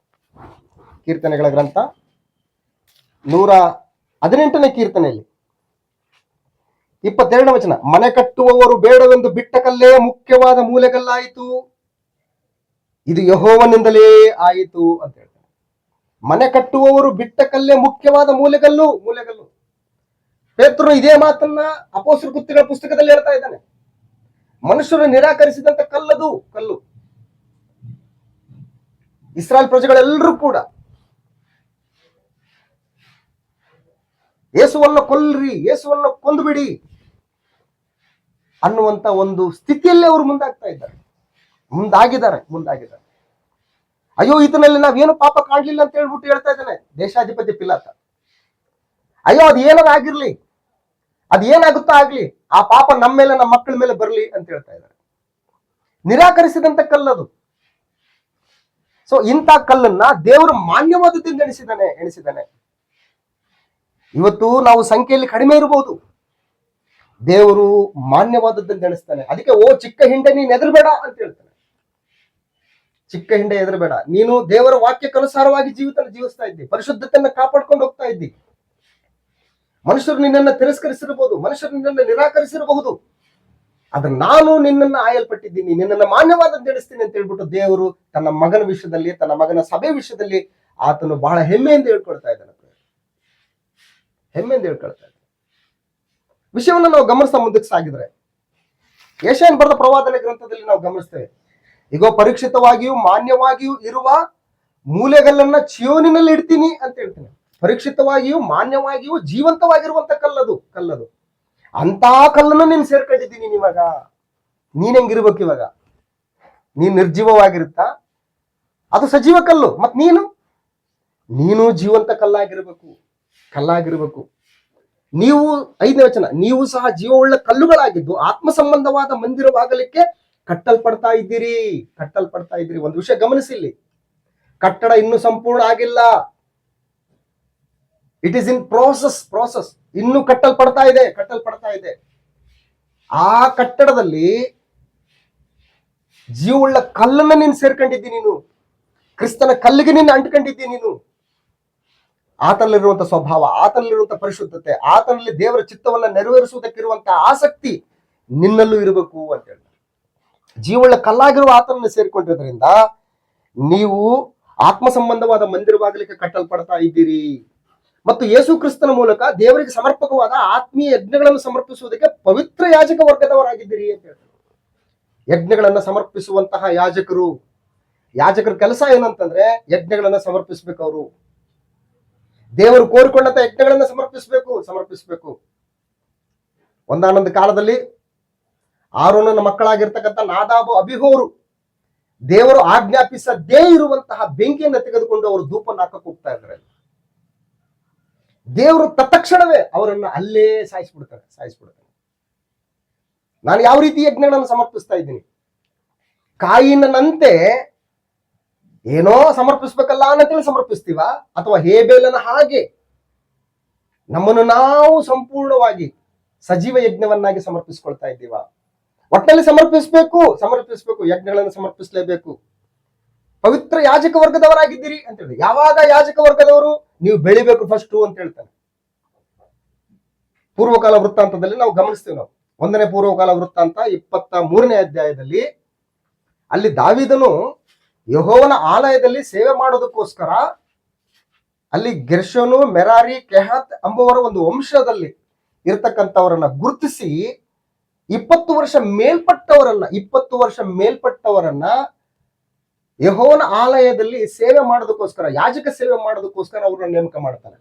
S1: ಕೀರ್ತನೆಗಳ ಗ್ರಂಥ 118ನೇ ಕೀರ್ತನೆಯಲ್ಲಿ 22ನೇ ವಚನ, ಮನೆ ಕಟ್ಟುವವರು ಬೇಡವೆಂದು ಬಿಟ್ಟ ಕಲ್ಲೇ ಮುಖ್ಯವಾದ ಮೂಲೆಗಲ್ಲಾಯಿತು, ಇದು ಯೆಹೋವನಿಂದಲೇ ಆಯಿತು ಅಂತ ಹೇಳ್ತಾರೆ. ಮನೆ ಕಟ್ಟುವವರು ಬಿಟ್ಟ ಕಲ್ಲೇ ಮುಖ್ಯವಾದ ಮೂಲೆಗಲ್ಲು. ಪೇತ್ರನು ಇದೇ ಮಾತನ್ನ ಅಪೊಸ್ತಲರ ಕೃತ್ಯಗಳ ಪುಸ್ತಕದಲ್ಲಿ ಹೇಳ್ತಾ ಇದ್ದಾನೆ. ಮನುಷ್ಯರು ನಿರಾಕರಿಸಿದಂತ ಕಲ್ಲು. ಇಸ್ರಾಯೇಲ್ ಪ್ರಜೆಗಳೆಲ್ಲರೂ ಕೂಡ ಯೇಸುವನ್ನು ಕೊಲ್ರಿ, ಯೇಸುವನ್ನು ಕೊಂದುಬಿಡಿ ಅನ್ನುವಂತ ಒಂದು ಸ್ಥಿತಿಯಲ್ಲಿ ಅವರು ಮುಂದಾಗಿದ್ದಾರೆ. ಅಯ್ಯೋ, ಈತನಲ್ಲಿ ನಾವೇನು ಪಾಪ ಕಾಣಲಿಲ್ಲ ಅಂತ ಹೇಳ್ಬಿಟ್ಟು ಹೇಳ್ತಾ ಇದ್ದಾನೆ ದೇಶಾಧಿಪತಿ ಪಿಲಾತ. ಅಯ್ಯೋ, ಅದು ಏನಾಗಿರ್ಲಿ, ಅದು ಏನಾಗುತ್ತಾ ಆಗ್ಲಿ, ಆ ಪಾಪ ನಮ್ಮ ಮೇಲೆ, ನಮ್ಮ ಮಕ್ಕಳ ಮೇಲೆ ಬರಲಿ ಅಂತ ಹೇಳ್ತಾ ಇದ್ದಾರೆ. ನಿರಾಕರಿಸಿದಂತ ಕಲ್ಲದು. ಸೊ ಇಂಥ ಕಲ್ಲನ್ನ ದೇವರು ಮಾನ್ಯವಾದದಿಂದ ಎಣಿಸಿದ್ದಾನೆ. ಇವತ್ತು ನಾವು ಸಂಖ್ಯೆಯಲ್ಲಿ ಕಡಿಮೆ ಇರಬಹುದು, ದೇವರು ಮಾನ್ಯವಾದದ್ದನ್ನು ಎಣಿಸ್ತಾನೆ. ಅದಕ್ಕೆ ಓ ಚಿಕ್ಕ ಹಿಂಡೆ ನೀನು ಎದುರಬೇಡ ಅಂತ ಹೇಳ್ತಾನೆ. ಚಿಕ್ಕ ಹಿಂಡೆ ಎದುರಬೇಡ, ನೀನು ದೇವರ ವಾಕ್ಯಕ್ಕನುಸಾರವಾಗಿ ಜೀವಿಸ್ತಾ ಇದ್ದಿ, ಪರಿಶುದ್ಧತೆಯನ್ನು ಕಾಪಾಡ್ಕೊಂಡು ಹೋಗ್ತಾ ಇದ್ದಿ. ಮನುಷ್ಯರು ನಿನ್ನನ್ನು ತಿರಸ್ಕರಿಸಿರಬಹುದು, ಮನುಷ್ಯರು ನಿನ್ನನ್ನು ನಿರಾಕರಿಸಿರಬಹುದು, ಆದ್ರೆ ನಾನು ನಿನ್ನನ್ನು ಆಯಲ್ಪಟ್ಟಿದ್ದೀನಿ, ನಿನ್ನನ್ನು ಮಾನ್ಯವಾದದ್ದು ಎಣಿಸ್ತೀನಿ ಅಂತ ಹೇಳ್ಬಿಟ್ಟು ದೇವರು ತನ್ನ ಮಗನ ವಿಷಯದಲ್ಲಿ, ತನ್ನ ಮಗನ ಸಭೆ ವಿಷಯದಲ್ಲಿ ಆತನು ಬಹಳ ಹೆಮ್ಮೆಯಿಂದ ಹೇಳ್ಕೊಳ್ತಾ ಇದ್ದಾನೆ. ವಿಷಯವನ್ನು ನಾವು ಗಮನಿಸ್ತಾ ಮುಂದಕ್ಕೆ ಸಾಗಿದ್ರೆ, ಯೆಶಾಯನ ಬರೆದ ಪ್ರವಾದನೆ ಗ್ರಂಥದಲ್ಲಿ ನಾವು ಗಮನಿಸ್ತೇವೆ, ಈಗ ಪರೀಕ್ಷಿತವಾಗಿಯೂ ಮಾನ್ಯವಾಗಿಯೂ ಇರುವ ಮೂಲೆಗಲ್ಲನ್ನ ಚೀಯೋನಿನಲ್ಲಿ ಇಡ್ತೀನಿ ಅಂತ ಹೇಳ್ತೇನೆ. ಪರೀಕ್ಷಿತವಾಗಿಯೂ ಮಾನ್ಯವಾಗಿಯೂ ಜೀವಂತವಾಗಿರುವಂತ ಕಲ್ಲದು. ಅಂತ ಕಲ್ಲನ್ನು ನೀನು ಸೇರ್ಕೊಂಡಿದ್ದೀನಿ. ನೀನ್ ಹೆಂಗಿರ್ಬೇಕು ಇವಾಗ? ನೀನ್ ನಿರ್ಜೀವವಾಗಿರುತ್ತಾ? ಅದು ಸಜೀವ ಕಲ್ಲು. ಮತ್ ನೀನು ಜೀವಂತ ಕಲ್ಲಾಗಿರ್ಬೇಕು. ನೀವು 5ನೇ ವಚನ, ನೀವು ಸಹ ಜೀವವುಳ್ಳ ಕಲ್ಲುಗಳಾಗಿದ್ದು ಆತ್ಮ ಸಂಬಂಧವಾದ ಮಂದಿರವಾಗಲಿಕ್ಕೆ ಕಟ್ಟಲ್ಪಡ್ತಾ ಇದ್ದೀರಿ. ಒಂದು ವಿಷಯ ಗಮನಿಸಿಲ್ಲಿ, ಕಟ್ಟಡ ಇನ್ನೂ ಸಂಪೂರ್ಣ ಆಗಿಲ್ಲ. It is in process. ಇನ್ನೂ ಕಟ್ಟಲ್ಪಡ್ತಾ ಇದೆ. ಆ ಕಟ್ಟಡದಲ್ಲಿ ಜೀವವುಳ್ಳ ಕಲ್ಲನ್ನ ನೀನು ಸೇರ್ಕೊಂಡಿದ್ದೀನಿ. ನೀನು ಕ್ರಿಸ್ತನ ಕಲ್ಲಿಗೆ ನೀನು ಅಂಟ್ಕೊಂಡಿದ್ದೀನಿ. ನೀನು ಆತನಲ್ಲಿರುವಂತ ಸ್ವಭಾವ, ಆತನಲ್ಲಿರುವಂತ ಪರಿಶುದ್ಧತೆ, ಆತನಲ್ಲಿ ದೇವರ ಚಿತ್ತವನ್ನ ನೆರವೇರಿಸುವುದಕ್ಕಿರುವಂತಹ ಆಸಕ್ತಿ ನಿನ್ನಲ್ಲೂ ಇರಬೇಕು ಅಂತ ಹೇಳಿ, ಜೀವವುಳ್ಳ ಕಲ್ಲಾಗಿರುವ ಆತನನ್ನು ಸೇರಿಕೊಂಡಿರೋದ್ರಿಂದ ನೀವು ಆತ್ಮ ಸಂಬಂಧವಾದ ಮಂದಿರವಾಗಲಿಕ್ಕೆ ಕಟ್ಟಲ್ಪಡ್ತಾ ಇದ್ದೀರಿ. ಮತ್ತು ಯೇಸು ಕ್ರಿಸ್ತನ ಮೂಲಕ ದೇವರಿಗೆ ಸಮರ್ಪಕವಾದ ಆತ್ಮೀಯ ಯಜ್ಞಗಳನ್ನು ಸಮರ್ಪಿಸುವುದಕ್ಕೆ ಪವಿತ್ರ ಯಾಜಕ ವರ್ಗದವರಾಗಿದ್ದೀರಿ ಅಂತ ಹೇಳ್ತಾರೆ. ಯಜ್ಞಗಳನ್ನ ಸಮರ್ಪಿಸುವಂತಹ ಯಾಜಕರ ಕೆಲಸ ಏನಂತಂದ್ರೆ ಯಜ್ಞಗಳನ್ನ ಸಮರ್ಪಿಸ್ಬೇಕು. ಅವರು ದೇವರು ಕೋರಿಕೊಂಡಂತ ಯಜ್ಞಗಳನ್ನ ಸಮರ್ಪಿಸಬೇಕು. ಒಂದಾನೊಂದು ಕಾಲದಲ್ಲಿ ಆರೋನನ ಮಕ್ಕಳಾಗಿರ್ತಕ್ಕಂಥ ನಾದಾಬು, ಅಬಿಹೋರು ದೇವರು ಆಜ್ಞಾಪಿಸದೇ ಇರುವಂತಹ ಬೆಂಕಿಯನ್ನು ತೆಗೆದುಕೊಂಡು ಅವರು ಧೂಪನ್ನು ಹಾಕಕ್ಕೆ ಹೋಗ್ತಾ ಇದ್ದಾರೆ. ದೇವರು ತತ್ಕ್ಷಣವೇ ಅವರನ್ನ ಅಲ್ಲೇ ಸಾಯಿಸ್ಬಿಡ್ತಾರೆ. ನಾನು ಯಾವ ರೀತಿ ಯಜ್ಞಗಳನ್ನು ಸಮರ್ಪಿಸ್ತಾ ಇದ್ದೀನಿ? ಕಾಯಿನಂತೆ ಏನೋ ಸಮರ್ಪಿಸ್ಬೇಕಲ್ಲ ಅನ್ನತೇಳಿ ಸಮರ್ಪಿಸ್ತೀವ, ಅಥವಾ ಹೇಬೇಲನ ಹಾಗೆ ನಮ್ಮನ್ನು ನಾವು ಸಂಪೂರ್ಣವಾಗಿ ಸಜೀವ ಯಜ್ಞವನ್ನಾಗಿ ಸಮರ್ಪಿಸ್ಕೊಳ್ತಾ ಇದ್ದೀವ? ಒಟ್ಟಿನಲ್ಲಿ ಸಮರ್ಪಿಸ್ಬೇಕು. ಯಜ್ಞಗಳನ್ನು ಸಮರ್ಪಿಸಲೇಬೇಕು. ಪವಿತ್ರ ಯಾಜಕ ವರ್ಗದವರಾಗಿದ್ದೀರಿ ಅಂತ ಹೇಳಿ. ಯಾವಾಗ ಯಾಜಕ ವರ್ಗದವರು? ನೀವು ಬೆಳಿಬೇಕು ಫಸ್ಟ್ ಅಂತ ಹೇಳ್ತಾನೆ. ಪೂರ್ವಕಾಲ ವೃತ್ತಾಂತದಲ್ಲಿ ನಾವು ಗಮನಿಸ್ತೀವಿ. ನಾವು 1ನೇ ಪೂರ್ವಕಾಲ ವೃತ್ತಾಂತ 23ನೇ ಅಧ್ಯಾಯದಲ್ಲಿ ಅಲ್ಲಿ ದಾವೀದನು ಯೆಹೋವನ ಆಲಯದಲ್ಲಿ ಸೇವೆ ಮಾಡೋದಕ್ಕೋಸ್ಕರ ಅಲ್ಲಿ ಗೆರ್ಷೋನು, ಮೆರಾರಿ, ಕೆಹಾತ್ ಎಂಬುವರ ಒಂದು ವಂಶದಲ್ಲಿ ಇರ್ತಕ್ಕಂಥವರನ್ನ ಗುರುತಿಸಿ 20 ವರ್ಷ ಮೇಲ್ಪಟ್ಟವರನ್ನ ಯೆಹೋವನ ಆಲಯದಲ್ಲಿ ಸೇವೆ ಮಾಡೋದಕ್ಕೋಸ್ಕರ, ಯಾಜಕ ಸೇವೆ ಮಾಡೋದಕ್ಕೋಸ್ಕರ ಅವ್ರನ್ನ ನೇಮಕ ಮಾಡ್ತಾನೆ.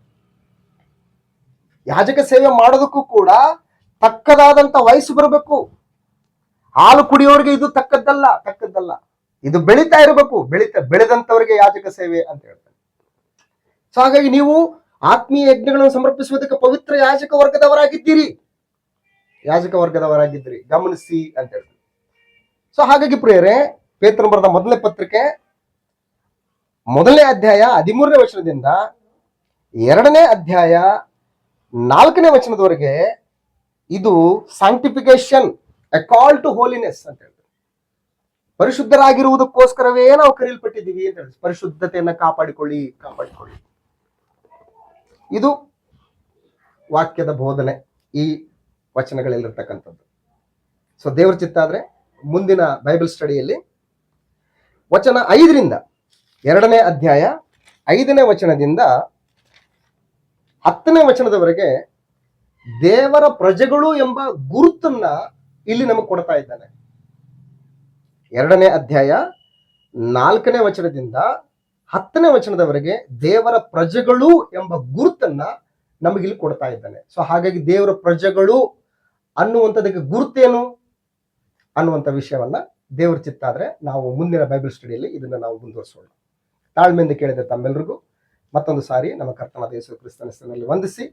S1: ಯಾಜಕ ಸೇವೆ ಮಾಡೋದಕ್ಕೂ ಕೂಡ ತಕ್ಕದಾದಂತ ವಯಸ್ಸು ಬರಬೇಕು. ಹಾಲು ಕುಡಿಯೋರಿಗೆ ಇದು ತಕ್ಕದ್ದಲ್ಲ. ಇದು ಬೆಳೀತಾ ಇರಬೇಕು. ಬೆಳೆದಂತವರಿಗೆ ಯಾಜಕ ಸೇವೆ ಅಂತ ಹೇಳ್ತಾರೆ. ಸೊ ಹಾಗಾಗಿ ನೀವು ಆತ್ಮೀಯ ಯಜ್ಞಗಳನ್ನು ಸಮರ್ಪಿಸುವುದಕ್ಕೆ ಪವಿತ್ರ ಯಾಜಕ ವರ್ಗದವರಾಗಿದ್ದೀರಿ ಗಮನಿಸಿ ಅಂತ ಹೇಳ್ತಾರೆ. ಸೊ ಹಾಗಾಗಿ ಪ್ರಿಯರೇ, ಪೇತ್ರನು ಬರೆದ ಮೊದಲನೇ ಪತ್ರಿಕೆ 1ನೇ ಅಧ್ಯಾಯ 13ನೇ ವಚನದಿಂದ 2ನೇ ಅಧ್ಯಾಯ 4ನೇ ವಚನದವರೆಗೆ ಇದು ಸಾಂಕ್ಟಿಫಿಕೇಶನ್, ಎ ಕಾಲ್ ಟು ಹೋಲಿನೆಸ್ ಅಂತ ಹೇಳ್ತಾರೆ. ಪರಿಶುದ್ಧರಾಗಿರುವುದಕ್ಕೋಸ್ಕರವೇ ನಾವು ಕರೆಯಲ್ಪಟ್ಟಿದ್ದೀವಿ ಅಂತ ಹೇಳಿ, ಪರಿಶುದ್ಧತೆಯನ್ನ ಕಾಪಾಡಿಕೊಳ್ಳಿ. ಇದು ವಾಕ್ಯದ ಬೋಧನೆ, ಈ ವಚನಗಳಲ್ಲಿರ್ತಕ್ಕಂಥದ್ದು. ಸೊ ದೇವ್ರ ಚಿತ್ತ ಆದ್ರೆ ಮುಂದಿನ ಬೈಬಲ್ ಸ್ಟಡಿಯಲ್ಲಿ ವಚನ 5ರಿಂದ 2ನೇ ಅಧ್ಯಾಯ 5ನೇ ವಚನದಿಂದ 10ನೇ ವಚನದವರೆಗೆ ದೇವರ ಪ್ರಜೆಗಳು ಎಂಬ ಗುರುತನ್ನ ಇಲ್ಲಿ ನಮಗೆ ಕೊಡ್ತಾ ಇದ್ದಾನೆ. 2ನೇ ಅಧ್ಯಾಯ 4ನೇ ವಚನದಿಂದ 10ನೇ ವಚನದವರೆಗೆ ದೇವರ ಪ್ರಜೆಗಳು ಎಂಬ ಗುರುತನ್ನ ನಮಗಿಲ್ಲಿ ಕೊಡ್ತಾ ಇದ್ದಾನೆ. ಸೊ ಹಾಗಾಗಿ ದೇವರ ಪ್ರಜೆಗಳು ಅನ್ನುವಂಥದಕ್ಕೆ ಗುರುತೇನು ಅನ್ನುವಂಥ ವಿಷಯವನ್ನ ದೇವರ ಚಿತ್ತ ಆದ್ರೆ ನಾವು ಮುಂದಿನ ಬೈಬಲ್ ಸ್ಟಡಿಯಲ್ಲಿ ಇದನ್ನ ನಾವು ಮುಂದುವರಿಸೋಣ. ತಾಳ್ಮೆಯಿಂದ ಕೇಳಿದ ತಮ್ಮೆಲ್ಲರಿಗೂ ಮತ್ತೊಂದು ಸಾರಿ ನಮ್ಮ ಕರ್ತನಾದ ಯೇಸು ಕ್ರಿಸ್ತನ ಹೆಸರಿನಲ್ಲಿ ವಂದಿಸಿ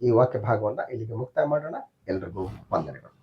S1: ಈ ವಾಕ್ಯ ಭಾಗವನ್ನ ಇಲ್ಲಿಗೆ ಮುಕ್ತಾಯ ಮಾಡೋಣ. ಎಲ್ರಿಗೂ ವಂದನೆಗಳು.